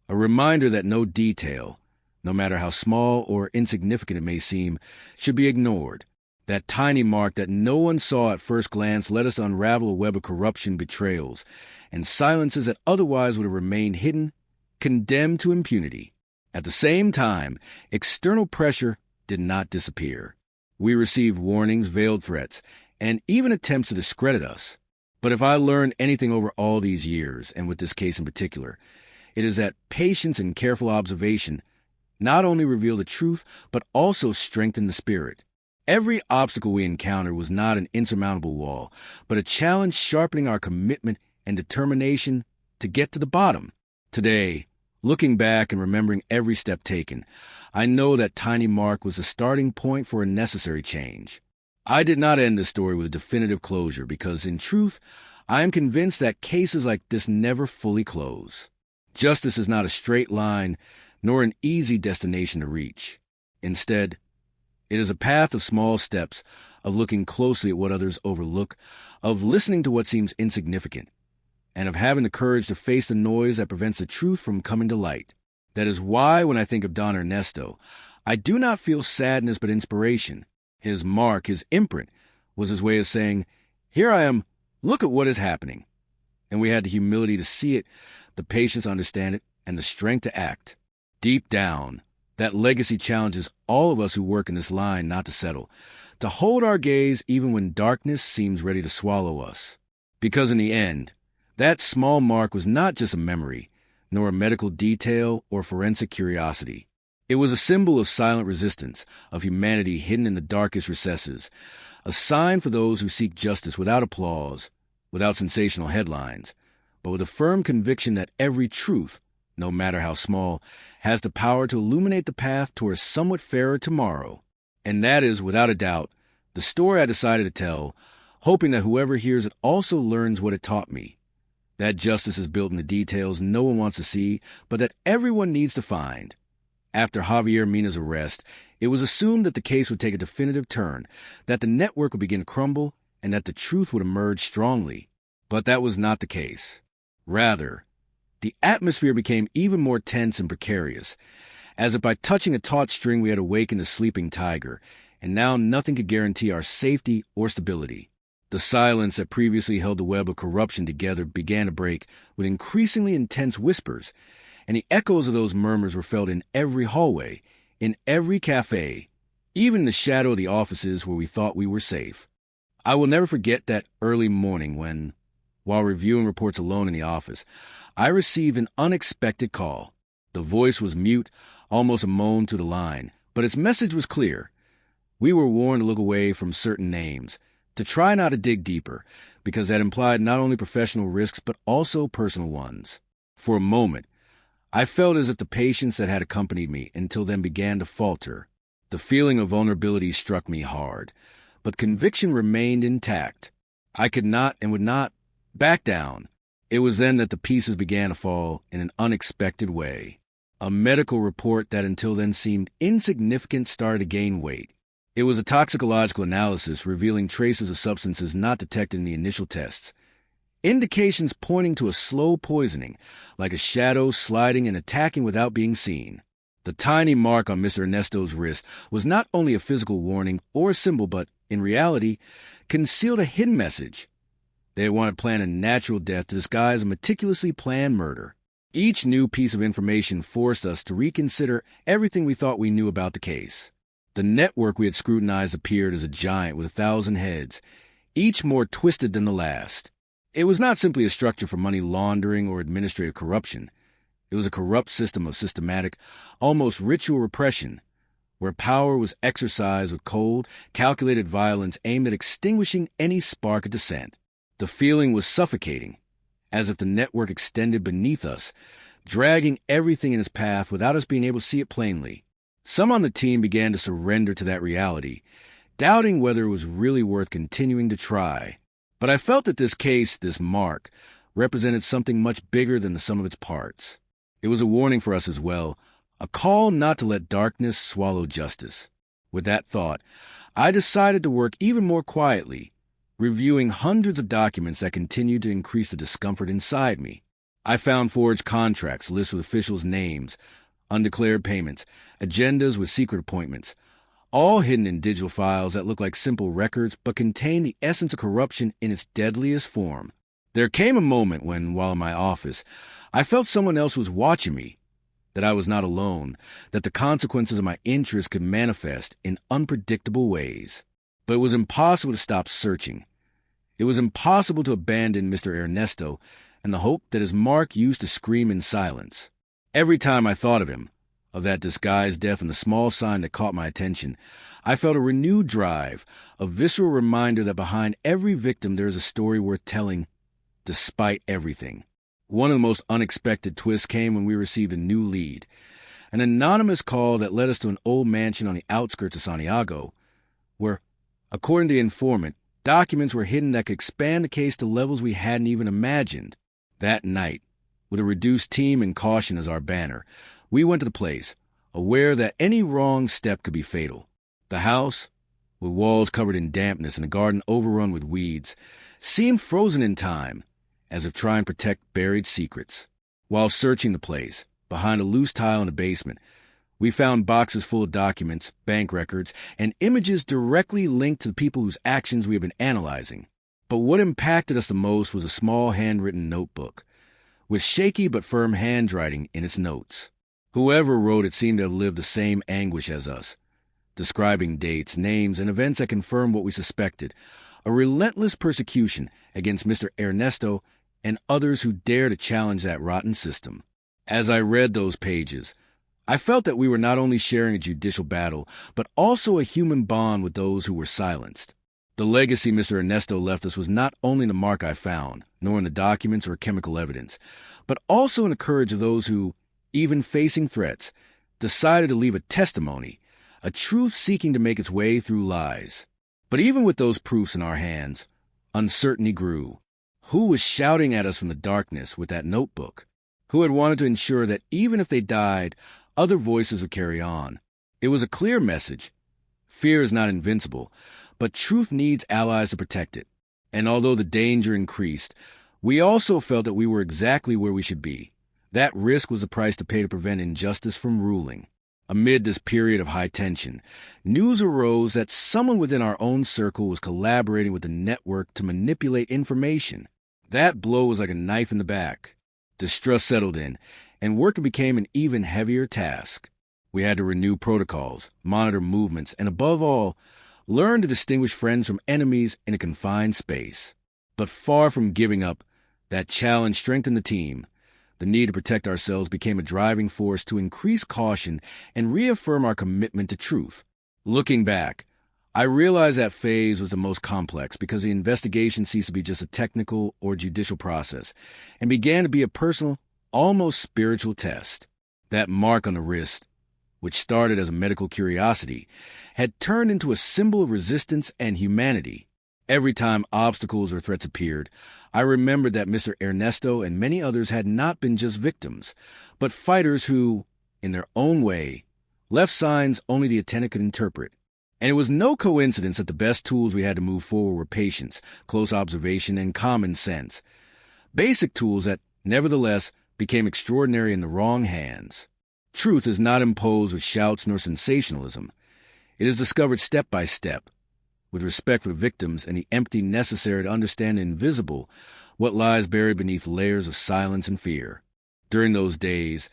a reminder that no detail, no matter how small or insignificant it may seem, should be ignored. That tiny mark that no one saw at first glance let us unravel a web of corruption, betrayals, and silences that otherwise would have remained hidden, condemned to impunity. At the same time, external pressure did not disappear. We received warnings, veiled threats, and even attempts to discredit us. But if I learned anything over all these years, and with this case in particular, it is that patience and careful observation not only reveal the truth, but also strengthen the spirit. Every obstacle we encountered was not an insurmountable wall, but a challenge sharpening our commitment and determination to get to the bottom. Today, looking back and remembering every step taken, I know that tiny mark was the starting point for a necessary change. I did not end this story with a definitive closure because, in truth, I am convinced that cases like this never fully close. Justice is not a straight line, nor an easy destination to reach. Instead, it is a path of small steps, of looking closely at what others overlook, of listening to what seems insignificant, and of having the courage to face the noise that prevents the truth from coming to light. That is why, when I think of Don Ernesto, I do not feel sadness but inspiration. His mark, his imprint, was his way of saying, "Here I am, look at what is happening." And we had the humility to see it, the patience to understand it, and the strength to act. Deep down, that legacy challenges all of us who work in this line not to settle, to hold our gaze even when darkness seems ready to swallow us. Because in the end, that small mark was not just a memory, nor a medical detail or forensic curiosity. It was a symbol of silent resistance, of humanity hidden in the darkest recesses, a sign for those who seek justice without applause, without sensational headlines, but with a firm conviction that every truth, no matter how small, has the power to illuminate the path toward a somewhat fairer tomorrow. And that is, without a doubt, the story I decided to tell, hoping that whoever hears it also learns what it taught me. That justice is built in the details no one wants to see, but that everyone needs to find. After Javier Mina's arrest, it was assumed that the case would take a definitive turn, that the network would begin to crumble, and that the truth would emerge strongly. But that was not the case. Rather, the atmosphere became even more tense and precarious, as if by touching a taut string we had awakened a sleeping tiger, and now nothing could guarantee our safety or stability. The silence that previously held the web of corruption together began to break with increasingly intense whispers, and the echoes of those murmurs were felt in every hallway, in every cafe, even in the shadow of the offices where we thought we were safe. I will never forget that early morning when, while reviewing reports alone in the office, I received an unexpected call. The voice was mute, almost a moan to the line, but its message was clear. We were warned to look away from certain names, to try not to dig deeper, because that implied not only professional risks but also personal ones. For a moment, I felt as if the patience that had accompanied me until then began to falter. The feeling of vulnerability struck me hard, but conviction remained intact. I could not and would not back down. It was then that the pieces began to fall in an unexpected way. A medical report that until then seemed insignificant started to gain weight. It was a toxicological analysis revealing traces of substances not detected in the initial tests. Indications pointing to a slow poisoning, like a shadow sliding and attacking without being seen. The tiny mark on Mr. Ernesto's wrist was not only a physical warning or a symbol, but, in reality, concealed a hidden message. They had wanted to plan a natural death to disguise a meticulously planned murder. Each new piece of information forced us to reconsider everything we thought we knew about the case. The network we had scrutinized appeared as a giant with 1,000 heads, each more twisted than the last. It was not simply a structure for money laundering or administrative corruption. It was a corrupt system of systematic, almost ritual repression, where power was exercised with cold, calculated violence aimed at extinguishing any spark of dissent. The feeling was suffocating, as if the network extended beneath us, dragging everything in its path without us being able to see it plainly. Some on the team began to surrender to that reality, doubting whether it was really worth continuing to try. But I felt that this case, this mark, represented something much bigger than the sum of its parts. It was a warning for us as well, a call not to let darkness swallow justice. With that thought, I decided to work even more quietly, reviewing hundreds of documents that continued to increase the discomfort inside me. I found forged contracts, lists with officials' names, undeclared payments, agendas with secret appointments, all hidden in digital files that looked like simple records but contained the essence of corruption in its deadliest form. There came a moment when, while in my office, I felt someone else was watching me, that I was not alone, that the consequences of my interests could manifest in unpredictable ways. But it was impossible to stop searching. It was impossible to abandon Mr. Ernesto and the hope that his mark used to scream in silence. Every time I thought of him, of that disguised death and the small sign that caught my attention, I felt a renewed drive, a visceral reminder that behind every victim there is a story worth telling, despite everything. One of the most unexpected twists came when we received a new lead, an anonymous call that led us to an old mansion on the outskirts of Santiago, where, according to the informant, documents were hidden that could expand the case to levels we hadn't even imagined. That night, with a reduced team and caution as our banner, we went to the place, aware that any wrong step could be fatal. The house, with walls covered in dampness and a garden overrun with weeds, seemed frozen in time, as if trying to protect buried secrets. While searching the place, behind a loose tile in the basement, we found boxes full of documents, bank records, and images directly linked to the people whose actions we had been analyzing. But what impacted us the most was a small handwritten notebook, with shaky but firm handwriting in its notes. Whoever wrote it seemed to have lived the same anguish as us, describing dates, names, and events that confirmed what we suspected, a relentless persecution against Mr. Ernesto and others who dare to challenge that rotten system. As I read those pages, I felt that we were not only sharing a judicial battle, but also a human bond with those who were silenced. The legacy Mr. Ernesto left us was not only in the mark I found, nor in the documents or chemical evidence, but also in the courage of those who, even facing threats, decided to leave a testimony, a truth seeking to make its way through lies. But even with those proofs in our hands, uncertainty grew. Who was shouting at us from the darkness with that notebook? Who had wanted to ensure that even if they died, other voices would carry on? It was a clear message. Fear is not invincible, but truth needs allies to protect it. And although the danger increased, we also felt that we were exactly where we should be. That risk was the price to pay to prevent injustice from ruling. Amid this period of high tension, news arose that someone within our own circle was collaborating with the network to manipulate information. That blow was like a knife in the back. Distrust settled in, and work became an even heavier task. We had to renew protocols, monitor movements, and above all, learn to distinguish friends from enemies in a confined space. But far from giving up, that challenge strengthened the team. The need to protect ourselves became a driving force to increase caution and reaffirm our commitment to truth. Looking back, I realized that phase was the most complex because the investigation ceased to be just a technical or judicial process and began to be a personal, almost spiritual test. That mark on the wrist, which started as a medical curiosity, had turned into a symbol of resistance and humanity. Every time obstacles or threats appeared, I remembered that Mr. Ernesto and many others had not been just victims, but fighters who, in their own way, left signs only the attendant could interpret. And it was no coincidence that the best tools we had to move forward were patience, close observation, and common sense. Basic tools that, nevertheless, became extraordinary in the wrong hands. Truth is not imposed with shouts nor sensationalism. It is discovered step by step, with respect for victims and the empathy necessary to understand the invisible, what lies buried beneath layers of silence and fear. During those days,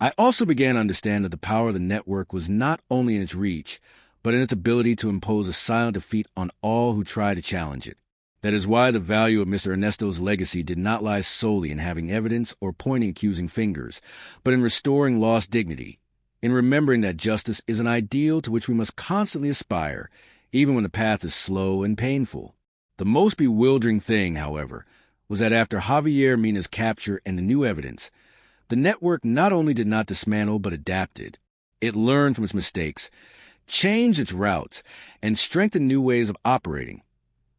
I also began to understand that the power of the network was not only in its reach, but in its ability to impose a silent defeat on all who try to challenge it. That is why the value of Mr. Ernesto's legacy did not lie solely in having evidence or pointing accusing fingers, but in restoring lost dignity, in remembering that justice is an ideal to which we must constantly aspire, even when the path is slow and painful. The most bewildering thing, however, was that after Javier Mina's capture and the new evidence, the network not only did not dismantle but adapted. It learned from its mistakes, changed its routes, and strengthened new ways of operating,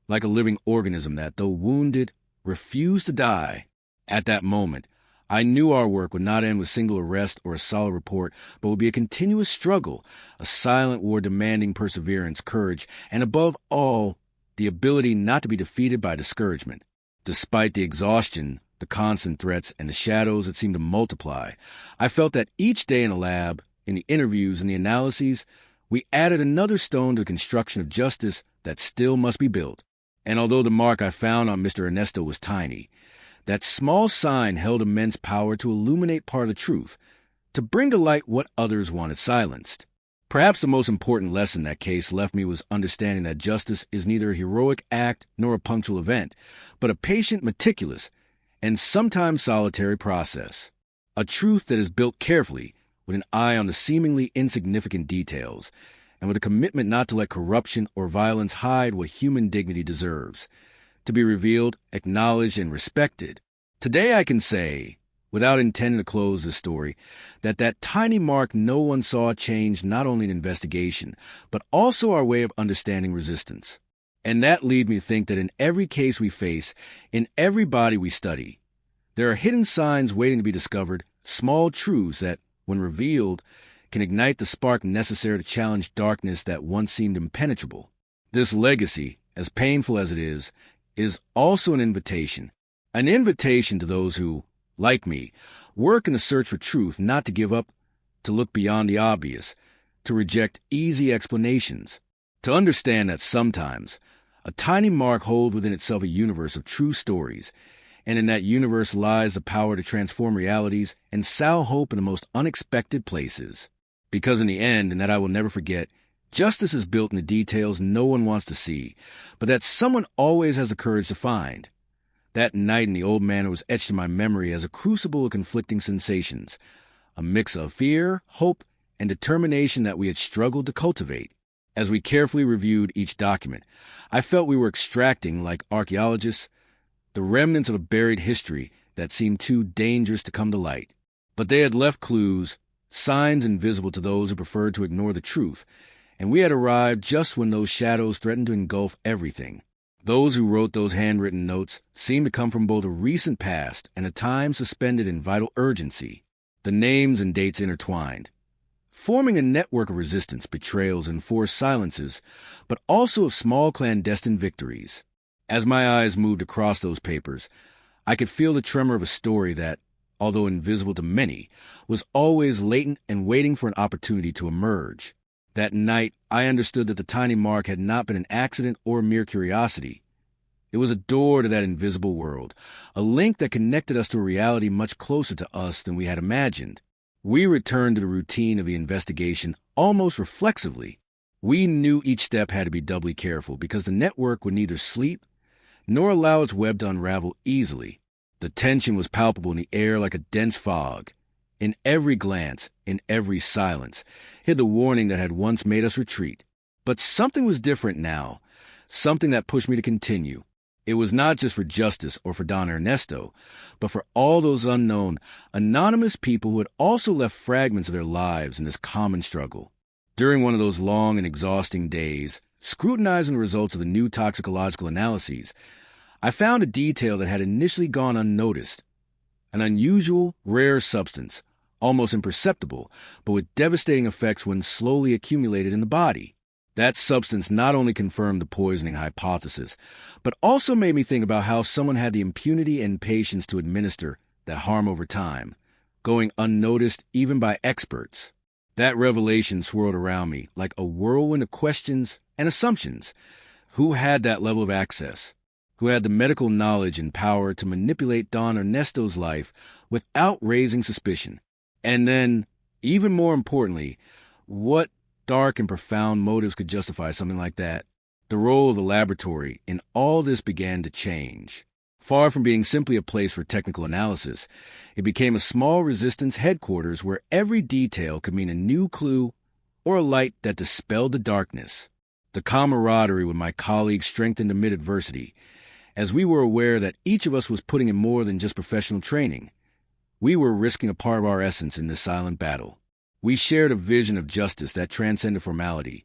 like a living organism that, though wounded, refused to die. At that moment, I knew our work would not end with a single arrest or a solid report, but would be a continuous struggle, a silent war demanding perseverance, courage, and above all, the ability not to be defeated by discouragement. Despite the exhaustion, the constant threats, and the shadows that seemed to multiply, I felt that each day in the lab, in the interviews and the analyses, we added another stone to the construction of justice that still must be built. And although the mark I found on Mr. Ernesto was tiny, that small sign held immense power to illuminate part of the truth, to bring to light what others wanted silenced. Perhaps the most important lesson that case left me was understanding that justice is neither a heroic act nor a punctual event, but a patient, meticulous, and sometimes solitary process. A truth that is built carefully, with an eye on the seemingly insignificant details, and with a commitment not to let corruption or violence hide what human dignity deserves, to be revealed, acknowledged, and respected. Today I can say, without intending to close this story, that tiny mark no one saw changed not only an investigation, but also our way of understanding resistance. And that leads me to think that in every case we face, in every body we study, there are hidden signs waiting to be discovered, small truths that, when revealed, can ignite the spark necessary to challenge darkness that once seemed impenetrable. This legacy, as painful as it is also an invitation to those who, like me, work in the search for truth, not to give up, to look beyond the obvious, to reject easy explanations, to understand that sometimes a tiny mark holds within itself a universe of true stories, and in that universe lies the power to transform realities and sow hope in the most unexpected places. Because in the end, and that I will never forget, justice is built in the details no one wants to see, but that someone always has the courage to find. That night in the Old Manor was etched in my memory as a crucible of conflicting sensations, a mix of fear, hope, and determination that we had struggled to cultivate. As we carefully reviewed each document, I felt we were extracting, like archaeologists, the remnants of a buried history that seemed too dangerous to come to light. But they had left clues, signs invisible to those who preferred to ignore the truth, and we had arrived just when those shadows threatened to engulf everything. Those who wrote those handwritten notes seemed to come from both a recent past and a time suspended in vital urgency, the names and dates intertwined, forming a network of resistance, betrayals, and forced silences, but also of small clandestine victories. As my eyes moved across those papers, I could feel the tremor of a story that, although invisible to many, was always latent and waiting for an opportunity to emerge. That night, I understood that the tiny mark had not been an accident or mere curiosity. It was a door to that invisible world, a link that connected us to a reality much closer to us than we had imagined. We returned to the routine of the investigation almost reflexively. We knew each step had to be doubly careful because the network would neither sleep nor allow its web to unravel easily. The tension was palpable in the air like a dense fog. In every glance, in every silence, hid the warning that had once made us retreat. But something was different now, something that pushed me to continue. It was not just for justice or for Don Ernesto, but for all those unknown, anonymous people who had also left fragments of their lives in this common struggle. During one of those long and exhausting days, scrutinizing the results of the new toxicological analyses, I found a detail that had initially gone unnoticed. An unusual, rare substance, almost imperceptible, but with devastating effects when slowly accumulated in the body. That substance not only confirmed the poisoning hypothesis, but also made me think about how someone had the impunity and patience to administer that harm over time, going unnoticed even by experts. That revelation swirled around me like a whirlwind of questions and assumptions. Who had that level of access? Who had the medical knowledge and power to manipulate Don Ernesto's life without raising suspicion? And then, even more importantly, what dark and profound motives could justify something like that? The role of the laboratory in all this began to change. Far from being simply a place for technical analysis, it became a small resistance headquarters where every detail could mean a new clue or a light that dispelled the darkness. The camaraderie with my colleagues strengthened amid adversity, as we were aware that each of us was putting in more than just professional training. We were risking a part of our essence in this silent battle. We shared a vision of justice that transcended formality.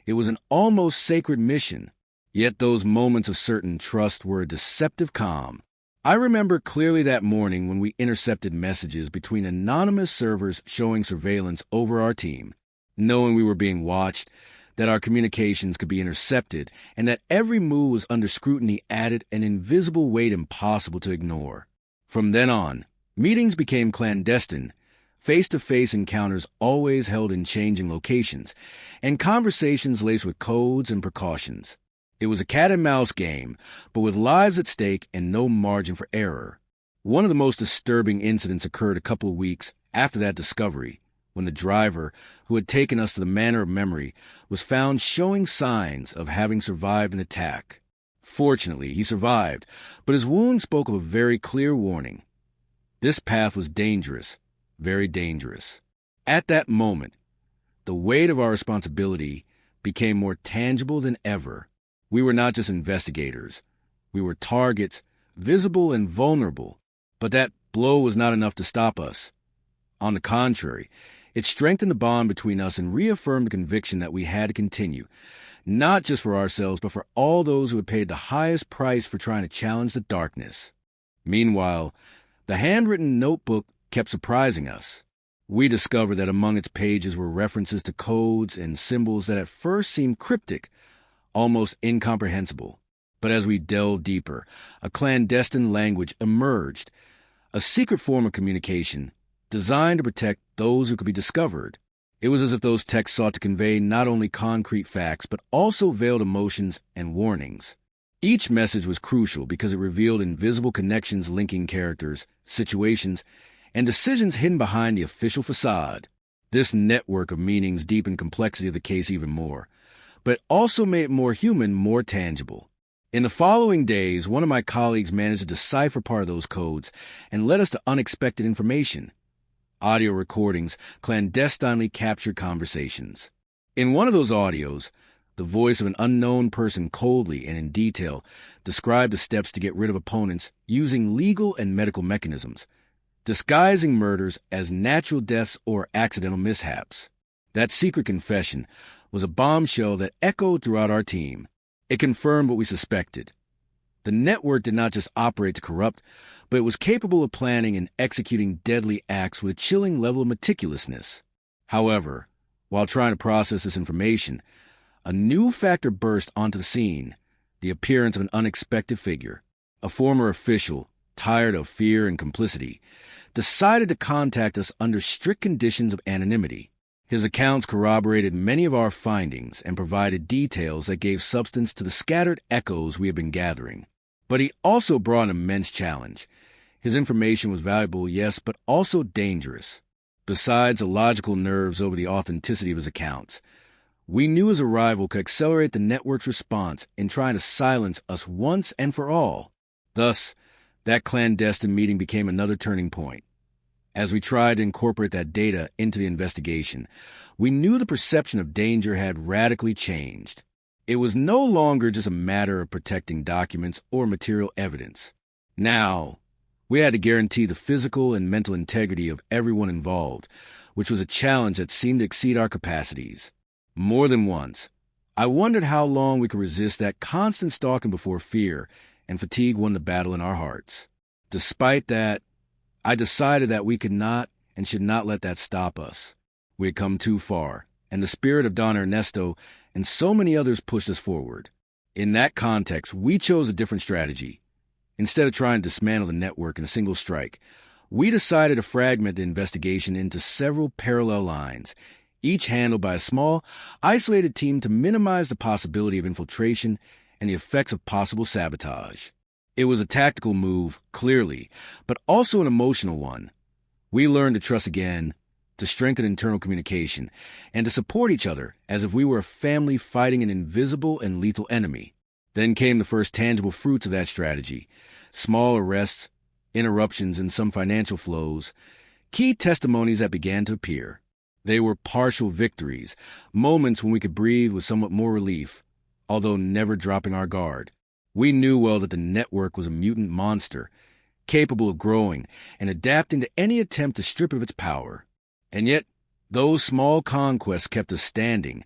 It was an almost sacred mission, yet those moments of certain trust were a deceptive calm. I remember clearly that morning when we intercepted messages between anonymous servers showing surveillance over our team. Knowing we were being watched, that our communications could be intercepted, and that every move was under scrutiny added an invisible weight impossible to ignore. From then on, meetings became clandestine, face-to-face encounters always held in changing locations, and conversations laced with codes and precautions. It was a cat-and-mouse game, but with lives at stake and no margin for error. One of the most disturbing incidents occurred a couple of weeks after that discovery, when the driver, who had taken us to the Manor of Memory, was found showing signs of having survived an attack. Fortunately, he survived, but his wound spoke of a very clear warning. This path was dangerous, very dangerous. At that moment, the weight of our responsibility became more tangible than ever. We were not just investigators. We were targets, visible and vulnerable. But that blow was not enough to stop us. On the contrary, it strengthened the bond between us and reaffirmed the conviction that we had to continue, not just for ourselves, but for all those who had paid the highest price for trying to challenge the darkness. Meanwhile, the handwritten notebook kept surprising us. We discovered that among its pages were references to codes and symbols that at first seemed cryptic, almost incomprehensible. But as we delved deeper, a clandestine language emerged, a secret form of communication designed to protect those who could be discovered. It was as if those texts sought to convey not only concrete facts, but also veiled emotions and warnings. Each message was crucial because it revealed invisible connections linking characters, situations, and decisions hidden behind the official facade. This network of meanings deepened complexity of the case even more, but also made it more human, more tangible. In the following days, one of my colleagues managed to decipher part of those codes and led us to unexpected information. Audio recordings clandestinely captured conversations. In one of those audios, the voice of an unknown person coldly and in detail described the steps to get rid of opponents using legal and medical mechanisms, disguising murders as natural deaths or accidental mishaps. That secret confession was a bombshell that echoed throughout our team. It confirmed what we suspected. The network did not just operate to corrupt, but it was capable of planning and executing deadly acts with a chilling level of meticulousness. However, while trying to process this information, a new factor burst onto the scene, the appearance of an unexpected figure. A former official, tired of fear and complicity, decided to contact us under strict conditions of anonymity. His accounts corroborated many of our findings and provided details that gave substance to the scattered echoes we had been gathering. But he also brought an immense challenge. His information was valuable, yes, but also dangerous. Besides the logical nerves over the authenticity of his accounts, we knew his arrival could accelerate the network's response in trying to silence us once and for all. Thus, that clandestine meeting became another turning point. As we tried to incorporate that data into the investigation, we knew the perception of danger had radically changed. It was no longer just a matter of protecting documents or material evidence. Now, we had to guarantee the physical and mental integrity of everyone involved, which was a challenge that seemed to exceed our capacities. More than once, I wondered how long we could resist that constant stalking before fear and fatigue won the battle in our hearts. Despite that, I decided that we could not and should not let that stop us. We had come too far, and the spirit of Don Ernesto and so many others pushed us forward. In that context, we chose a different strategy. Instead of trying to dismantle the network in a single strike, we decided to fragment the investigation into several parallel lines, each handled by a small, isolated team to minimize the possibility of infiltration and the effects of possible sabotage. It was a tactical move, clearly, but also an emotional one. We learned to trust again, to strengthen internal communication, and to support each other as if we were a family fighting an invisible and lethal enemy. Then came the first tangible fruits of that strategy: small arrests, interruptions in some financial flows, key testimonies that began to appear. They were partial victories, moments when we could breathe with somewhat more relief, although never dropping our guard. We knew well that the network was a mutant monster, capable of growing and adapting to any attempt to strip it of its power. And yet, those small conquests kept us standing,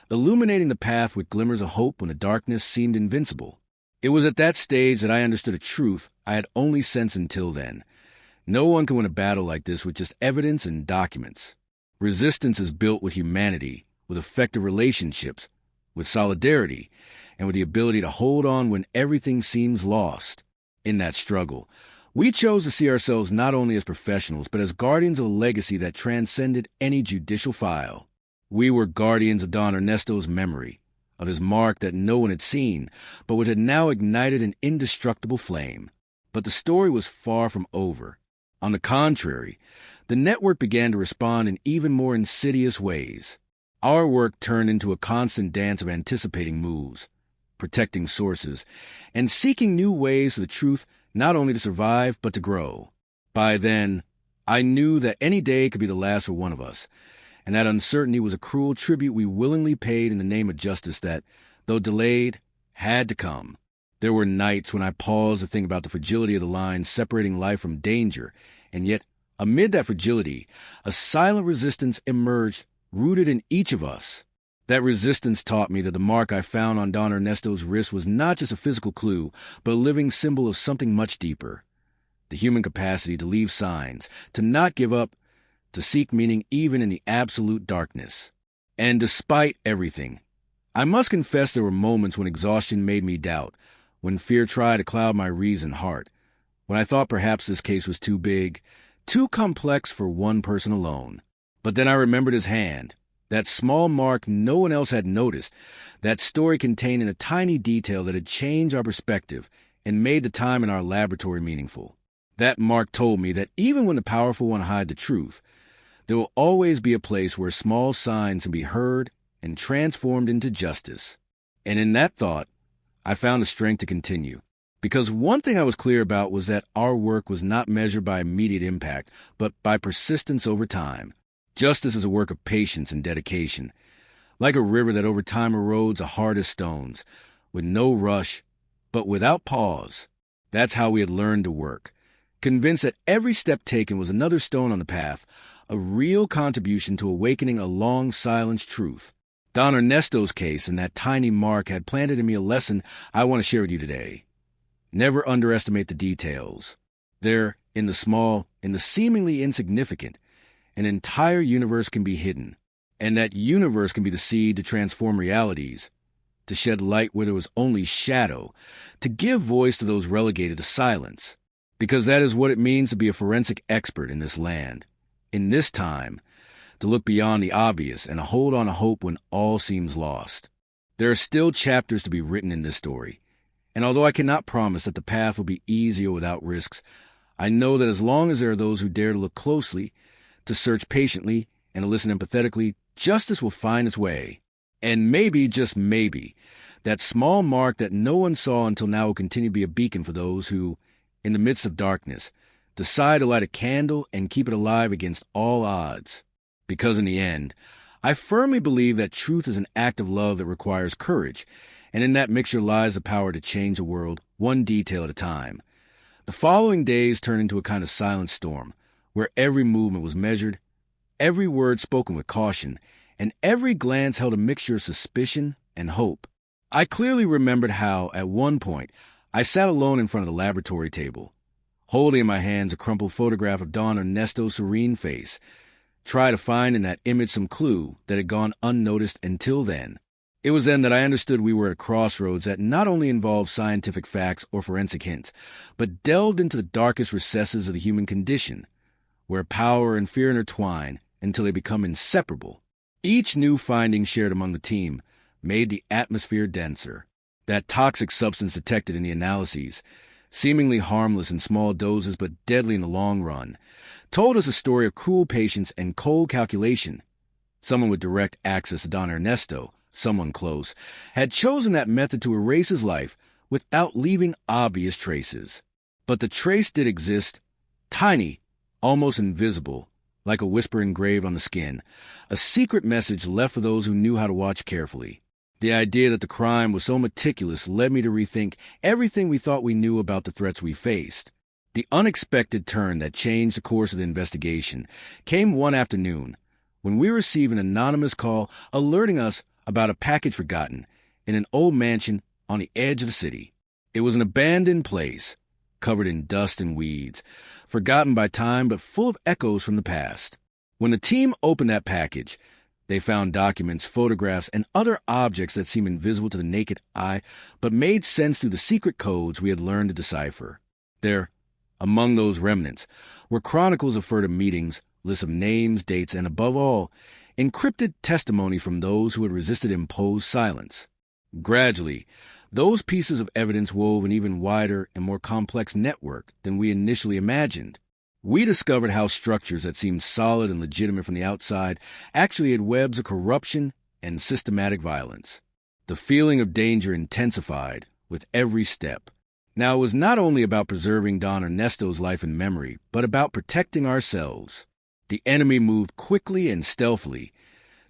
illuminating the path with glimmers of hope when the darkness seemed invincible. It was at that stage that I understood a truth I had only sensed until then. No one can win a battle like this with just evidence and documents. Resistance is built with humanity, with effective relationships, with solidarity, and with the ability to hold on when everything seems lost. In that struggle, we chose to see ourselves not only as professionals, but as guardians of a legacy that transcended any judicial file. We were guardians of Don Ernesto's memory, of his mark that no one had seen, but which had now ignited an indestructible flame. But the story was far from over. On the contrary, the network began to respond in even more insidious ways. Our work turned into a constant dance of anticipating moves, protecting sources, and seeking new ways for the truth not only to survive, but to grow. By then, I knew that any day could be the last for one of us, and that uncertainty was a cruel tribute we willingly paid in the name of justice that, though delayed, had to come. There were nights when I paused to think about the fragility of the line separating life from danger, and yet, amid that fragility, a silent resistance emerged, rooted in each of us. That resistance taught me that the mark I found on Don Ernesto's wrist was not just a physical clue, but a living symbol of something much deeper. The human capacity to leave signs, to not give up, to seek meaning even in the absolute darkness. And despite everything, I must confess there were moments when exhaustion made me doubt, when fear tried to cloud my reasoned heart, when I thought perhaps this case was too big, too complex for one person alone. But then I remembered his hand, that small mark no one else had noticed, that story contained in a tiny detail that had changed our perspective and made the time in our laboratory meaningful. That mark told me that even when the powerful one hide the truth, there will always be a place where small signs can be heard and transformed into justice. And in that thought, I found the strength to continue. Because one thing I was clear about was that our work was not measured by immediate impact, but by persistence over time. Justice is a work of patience and dedication, like a river that over time erodes the hardest stones, with no rush, but without pause. That's how we had learned to work, convinced that every step taken was another stone on the path, a real contribution to awakening a long-silenced truth. Don Ernesto's case and that tiny mark had planted in me a lesson I want to share with you today. Never underestimate the details. There, in the small, in the seemingly insignificant, an entire universe can be hidden, and that universe can be the seed to transform realities, to shed light where there was only shadow, to give voice to those relegated to silence. Because that is what it means to be a forensic expert in this land, in this time, to look beyond the obvious and to hold on to hope when all seems lost. There are still chapters to be written in this story, and although I cannot promise that the path will be easy or without risks, I know that as long as there are those who dare to look closely, to search patiently, and to listen empathetically, justice will find its way. And maybe, just maybe, that small mark that no one saw until now will continue to be a beacon for those who, in the midst of darkness, decide to light a candle and keep it alive against all odds. Because in the end, I firmly believe that truth is an act of love that requires courage, and in that mixture lies the power to change the world one detail at a time. The following days turned into a kind of silent storm, where every movement was measured, every word spoken with caution, and every glance held a mixture of suspicion and hope. I clearly remembered how, at one point, I sat alone in front of the laboratory table, holding in my hands a crumpled photograph of Don Ernesto's serene face, try to find in that image some clue that had gone unnoticed until then. It was then that I understood we were at a crossroads that not only involved scientific facts or forensic hints, but delved into the darkest recesses of the human condition, where power and fear intertwine until they become inseparable. Each new finding shared among the team made the atmosphere denser. That toxic substance detected in the analyses, seemingly harmless in small doses but deadly in the long run, told us a story of cruel patience and cold calculation. Someone with direct access to Don Ernesto, someone close, had chosen that method to erase his life without leaving obvious traces. But the trace did exist, tiny, almost invisible, like a whisper engraved on the skin, a secret message left for those who knew how to watch carefully. The idea that the crime was so meticulous led me to rethink everything we thought we knew about the threats we faced. The unexpected turn that changed the course of the investigation came one afternoon when we received an anonymous call alerting us about a package forgotten in an old mansion on the edge of the city. It was an abandoned place, covered in dust and weeds, forgotten by time but full of echoes from the past. When the team opened that package, they found documents, photographs, and other objects that seemed invisible to the naked eye but made sense through the secret codes we had learned to decipher. There, among those remnants, were chronicles of furtive meetings, lists of names, dates, and above all, encrypted testimony from those who had resisted imposed silence. Gradually, those pieces of evidence wove an even wider and more complex network than we initially imagined. We discovered how structures that seemed solid and legitimate from the outside actually had webs of corruption and systematic violence. The feeling of danger intensified with every step. Now, it was not only about preserving Don Ernesto's life and memory, but about protecting ourselves. The enemy moved quickly and stealthily,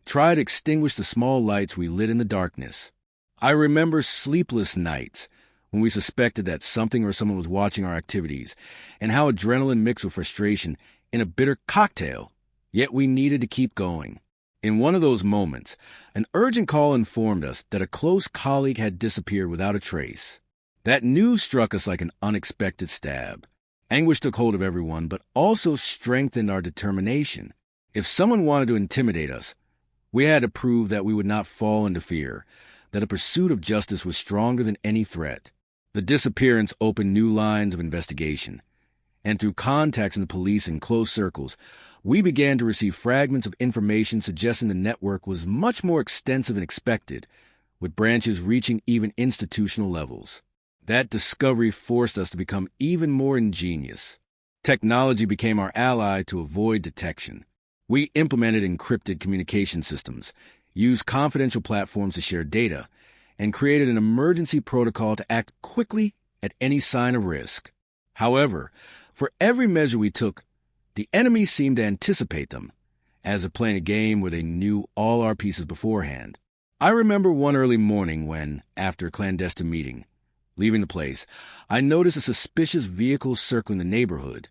tried to extinguish the small lights we lit in the darkness. I remember sleepless nights when we suspected that something or someone was watching our activities, and how adrenaline mixed with frustration in a bitter cocktail, yet we needed to keep going. In one of those moments, an urgent call informed us that a close colleague had disappeared without a trace. That news struck us like an unexpected stab. Anguish took hold of everyone, but also strengthened our determination. If someone wanted to intimidate us, we had to prove that we would not fall into fear, that the pursuit of justice was stronger than any threat. The disappearance opened new lines of investigation, and through contacts in the police and close circles, we began to receive fragments of information suggesting the network was much more extensive than expected, with branches reaching even institutional levels. That discovery forced us to become even more ingenious. Technology became our ally to avoid detection. We implemented encrypted communication systems, used confidential platforms to share data, and created an emergency protocol to act quickly at any sign of risk. However, for every measure we took, the enemy seemed to anticipate them, as if playing a game where they knew all our pieces beforehand. I remember one early morning when, after a clandestine meeting, leaving the place, I noticed a suspicious vehicle circling the neighborhood.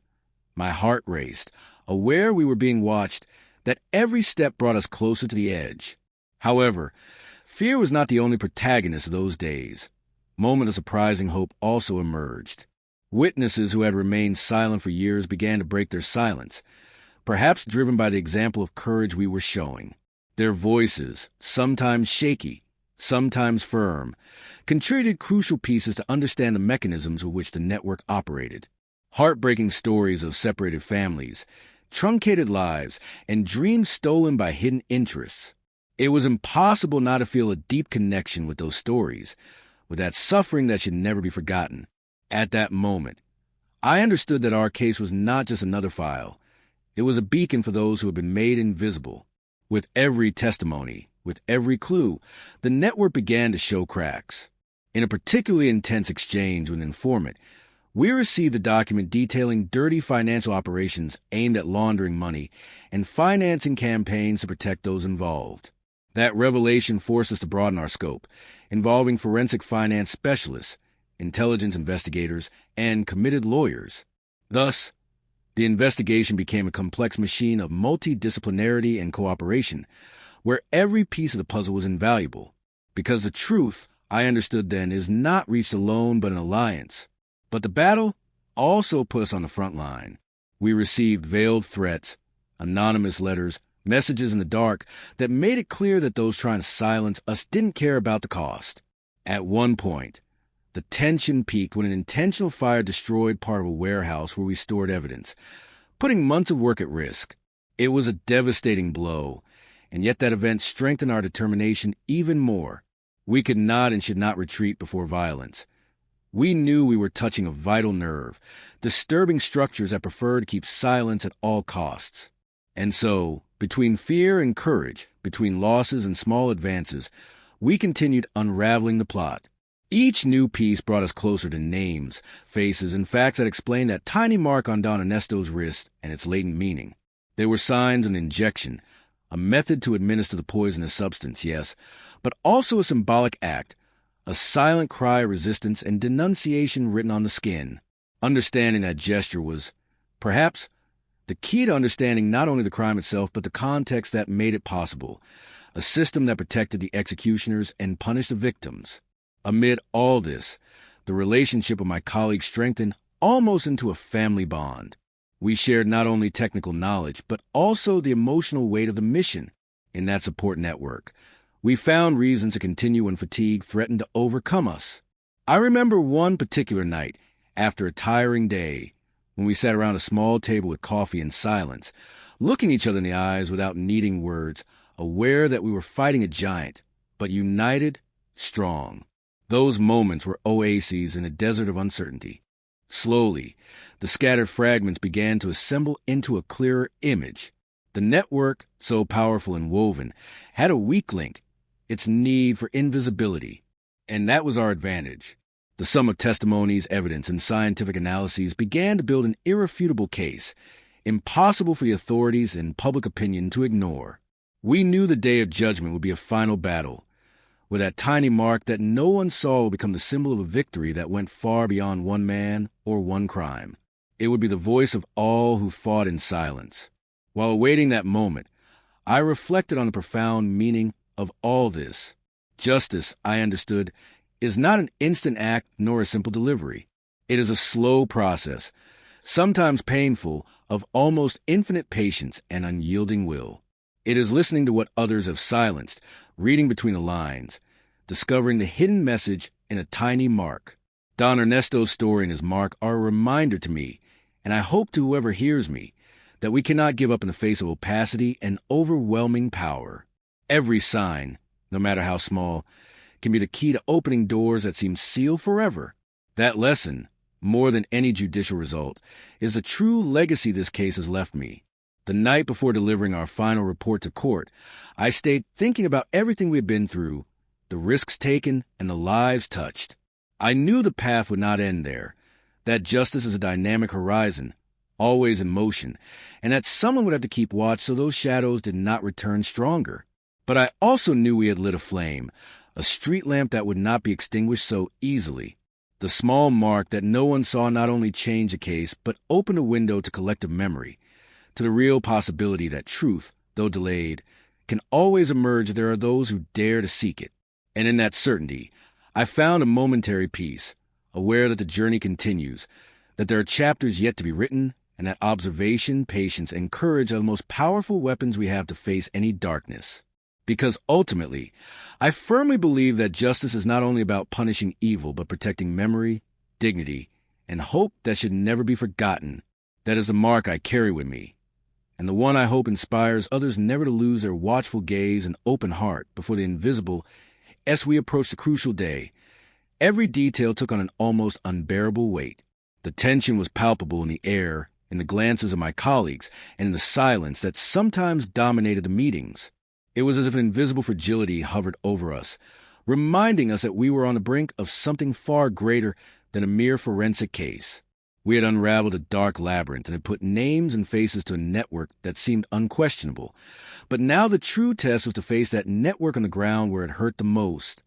My heart raced, aware we were being watched, that every step brought us closer to the edge. However, fear was not the only protagonist of those days. Moments of surprising hope also emerged. Witnesses who had remained silent for years began to break their silence, perhaps driven by the example of courage we were showing. Their voices, sometimes shaky, sometimes firm, contributed crucial pieces to understand the mechanisms with which the network operated. Heartbreaking stories of separated families, truncated lives, and dreams stolen by hidden interests. It was impossible not to feel a deep connection with those stories, with that suffering that should never be forgotten. At that moment, I understood that our case was not just another file. It was a beacon for those who had been made invisible. With every testimony, with every clue, the network began to show cracks. In a particularly intense exchange with an informant, we received a document detailing dirty financial operations aimed at laundering money and financing campaigns to protect those involved. That revelation forced us to broaden our scope, involving forensic finance specialists, intelligence investigators, and committed lawyers. Thus, the investigation became a complex machine of multidisciplinarity and cooperation, where every piece of the puzzle was invaluable, because the truth, I understood then, is not reached alone but in alliance. But the battle also put us on the front line. We received veiled threats, anonymous letters, messages in the dark that made it clear that those trying to silence us didn't care about the cost. At one point, the tension peaked when an intentional fire destroyed part of a warehouse where we stored evidence, putting months of work at risk. It was a devastating blow, and yet that event strengthened our determination even more. We could not and should not retreat before violence. We knew we were touching a vital nerve, disturbing structures that prefer to keep silence at all costs. And so, between fear and courage, between losses and small advances, we continued unraveling the plot. Each new piece brought us closer to names, faces, and facts that explained that tiny mark on Don Ernesto's wrist and its latent meaning. They were signs of an injection, A method to administer the poisonous substance, yes, but also a symbolic act, a silent cry of resistance and denunciation written on the skin. Understanding that gesture was, perhaps, the key to understanding not only the crime itself, but the context that made it possible, a system that protected the executioners and punished the victims. Amid all this, the relationship with my colleagues strengthened almost into a family bond. We shared not only technical knowledge, but also the emotional weight of the mission in that support network. We found reasons to continue when fatigue threatened to overcome us. I remember one particular night, after a tiring day, when we sat around a small table with coffee in silence, looking each other in the eyes without needing words, aware that we were fighting a giant, but united, strong. Those moments were oases in a desert of uncertainty. Slowly, the scattered fragments began to assemble into a clearer image. The network, so powerful and woven, had a weak link, its need for invisibility, and that was our advantage. The sum of testimonies, evidence, and scientific analyses began to build an irrefutable case, impossible for the authorities and public opinion to ignore. We knew the day of judgment would be a final battle, where that tiny mark that no one saw would become the symbol of a victory that went far beyond one man or one crime. It would be the voice of all who fought in silence. While awaiting that moment, I reflected on the profound meaning of all this. Justice, I understood, is not an instant act nor a simple delivery. It is a slow process, sometimes painful, of almost infinite patience and unyielding will. It is listening to what others have silenced, reading between the lines, discovering the hidden message in a tiny mark. Don Ernesto's story and his mark are a reminder to me, and I hope to whoever hears me, that we cannot give up in the face of opacity and overwhelming power. Every sign, no matter how small, can be the key to opening doors that seem sealed forever. That lesson, more than any judicial result, is a true legacy this case has left me. The night before delivering our final report to court, I stayed thinking about everything we had been through, the risks taken, and the lives touched. I knew the path would not end there, that justice is a dynamic horizon, always in motion, and that someone would have to keep watch so those shadows did not return stronger. But I also knew we had lit a flame, a street lamp that would not be extinguished so easily. The small mark that no one saw not only changed the case, but opened a window to collective memory, to the real possibility that truth, though delayed, can always emerge if there are those who dare to seek it. And in that certainty, I found a momentary peace, aware that the journey continues, that there are chapters yet to be written, and that observation, patience, and courage are the most powerful weapons we have to face any darkness. Because ultimately, I firmly believe that justice is not only about punishing evil, but protecting memory, dignity, and hope that should never be forgotten. That is the mark I carry with me, and the one I hope inspires others never to lose their watchful gaze and open heart before the invisible as we approach the crucial day. Every detail took on an almost unbearable weight. The tension was palpable in the air, in the glances of my colleagues, and in the silence that sometimes dominated the meetings. It was as if an invisible fragility hovered over us, reminding us that we were on the brink of something far greater than a mere forensic case. We had unraveled a dark labyrinth and had put names and faces to a network that seemed unquestionable. But now the true test was to face that network on the ground where it hurt the most: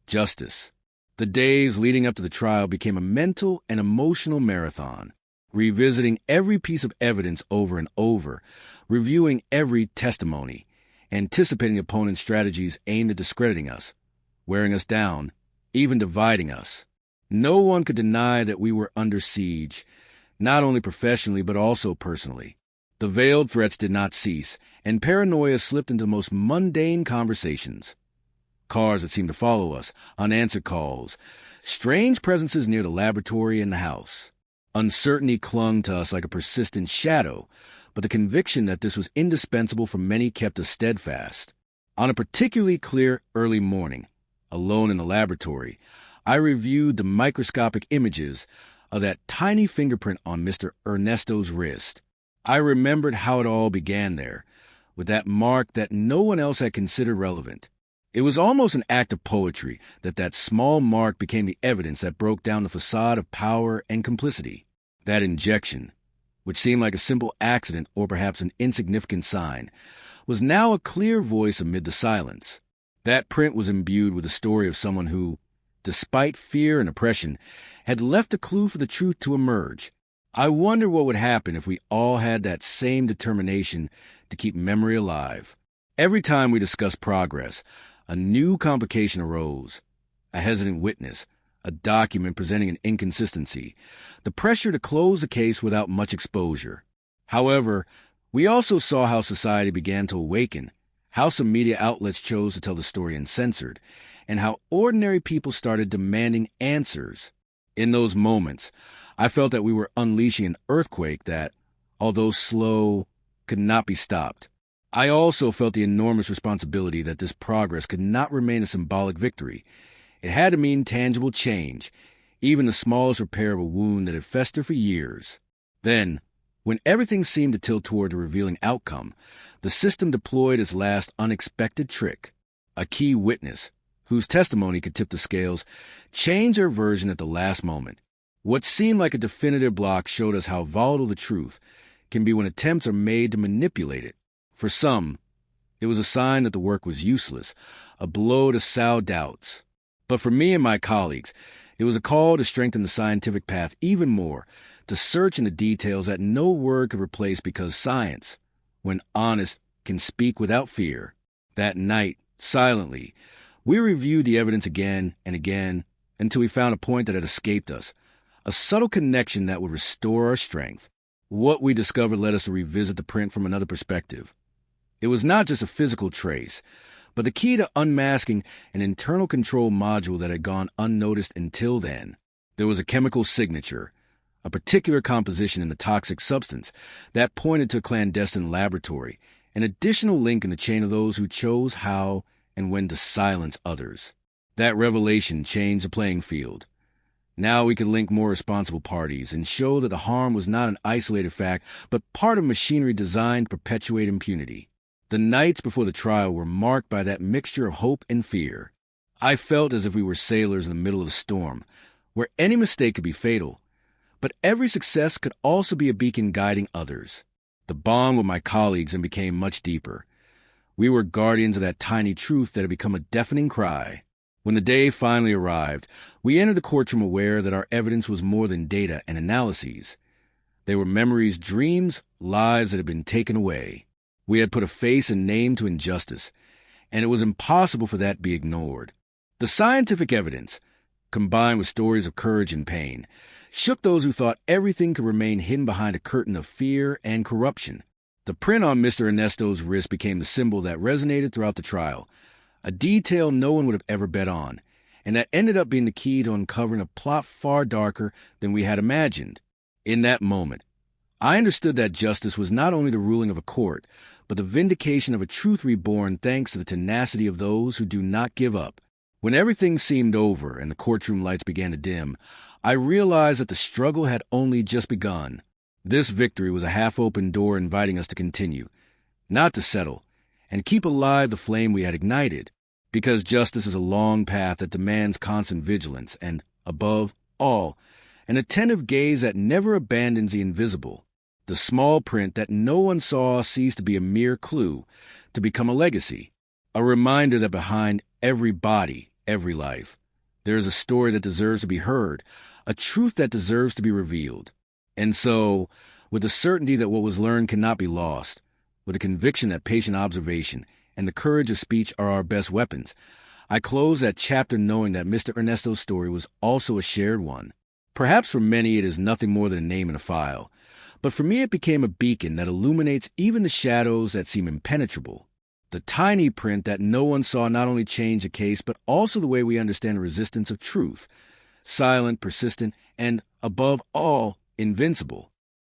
justice. The days leading up to the trial became a mental and emotional marathon, revisiting every piece of evidence over and over, reviewing every testimony, anticipating opponents' strategies aimed at discrediting us, wearing us down, even dividing us. No one could deny that we were under siege, not only professionally but also personally. The veiled threats did not cease, and paranoia slipped into the most mundane conversations. Cars that seemed to follow us, unanswered calls, strange presences near the laboratory and the house. Uncertainty clung to us like a persistent shadow, but the conviction that this was indispensable for many kept us steadfast. On a particularly clear early morning, alone in the laboratory, I reviewed the microscopic images of that tiny fingerprint on Mr. Ernesto's wrist. I remembered how it all began there, with that mark that no one else had considered relevant. It was almost an act of poetry that small mark became the evidence that broke down the facade of power and complicity. That injection, which seemed like a simple accident or perhaps an insignificant sign, was now a clear voice amid the silence. That print was imbued with the story of someone who, despite fear and oppression, had left a clue for the truth to emerge. I wonder what would happen if we all had that same determination to keep memory alive. Every time we discussed progress, a new complication arose. A hesitant witness, a document presenting an inconsistency, the pressure to close the case without much exposure. However, we also saw how society began to awaken, how some media outlets chose to tell the story uncensored, and how ordinary people started demanding answers. In those moments, I felt that we were unleashing an earthquake that, although slow, could not be stopped. I also felt the enormous responsibility that this progress could not remain a symbolic victory. It had to mean tangible change, even the smallest repair of a wound that had festered for years. Then, when everything seemed to tilt toward a revealing outcome, the system deployed its last unexpected trick. A key witness, whose testimony could tip the scales, changed her version at the last moment. What seemed like a definitive block showed us how volatile the truth can be when attempts are made to manipulate it. For some, it was a sign that the work was useless, a blow to sow doubts. But for me and my colleagues, it was a call to strengthen the scientific path even more, to search into details that no word could replace because science, when honest, can speak without fear. That night, silently, we reviewed the evidence again and again until we found a point that had escaped us, a subtle connection that would restore our strength. What we discovered led us to revisit the print from another perspective. It was not just a physical trace, but the key to unmasking an internal control module that had gone unnoticed until then. There was a chemical signature, a particular composition in the toxic substance that pointed to a clandestine laboratory, an additional link in the chain of those who chose how and when to silence others. That revelation changed the playing field. Now we could link more responsible parties and show that the harm was not an isolated fact, but part of machinery designed to perpetuate impunity. The nights before the trial were marked by that mixture of hope and fear. I felt as if we were sailors in the middle of a storm, where any mistake could be fatal, but every success could also be a beacon guiding others. The bond with my colleagues then became much deeper. We were guardians of that tiny truth that had become a deafening cry. When the day finally arrived, we entered the courtroom aware that our evidence was more than data and analyses. They were memories, dreams, lives that had been taken away. We had put a face and name to injustice, and it was impossible for that to be ignored. The scientific evidence, combined with stories of courage and pain, shook those who thought everything could remain hidden behind a curtain of fear and corruption. The print on Mr. Ernesto's wrist became the symbol that resonated throughout the trial, a detail no one would have ever bet on, and that ended up being the key to uncovering a plot far darker than we had imagined. In that moment, I understood that justice was not only the ruling of a court, but the vindication of a truth reborn thanks to the tenacity of those who do not give up. When everything seemed over and the courtroom lights began to dim, I realized that the struggle had only just begun. This victory was a half-open door inviting us to continue, not to settle, and keep alive the flame we had ignited, because justice is a long path that demands constant vigilance and, above all, an attentive gaze that never abandons the invisible. The small print that no one saw ceased to be a mere clue, to become a legacy, a reminder that behind every body, every life, there is a story that deserves to be heard, a truth that deserves to be revealed. And so, with the certainty that what was learned cannot be lost, with the conviction that patient observation and the courage of speech are our best weapons, I close that chapter knowing that Mr. Ernesto's story was also a shared one. Perhaps for many it is nothing more than a name in a file, but for me it became a beacon that illuminates even the shadows that seem impenetrable. The tiny print that no one saw not only changed the case, but also the way we understand the resistance of truth, silent, persistent, and, above all, invincible.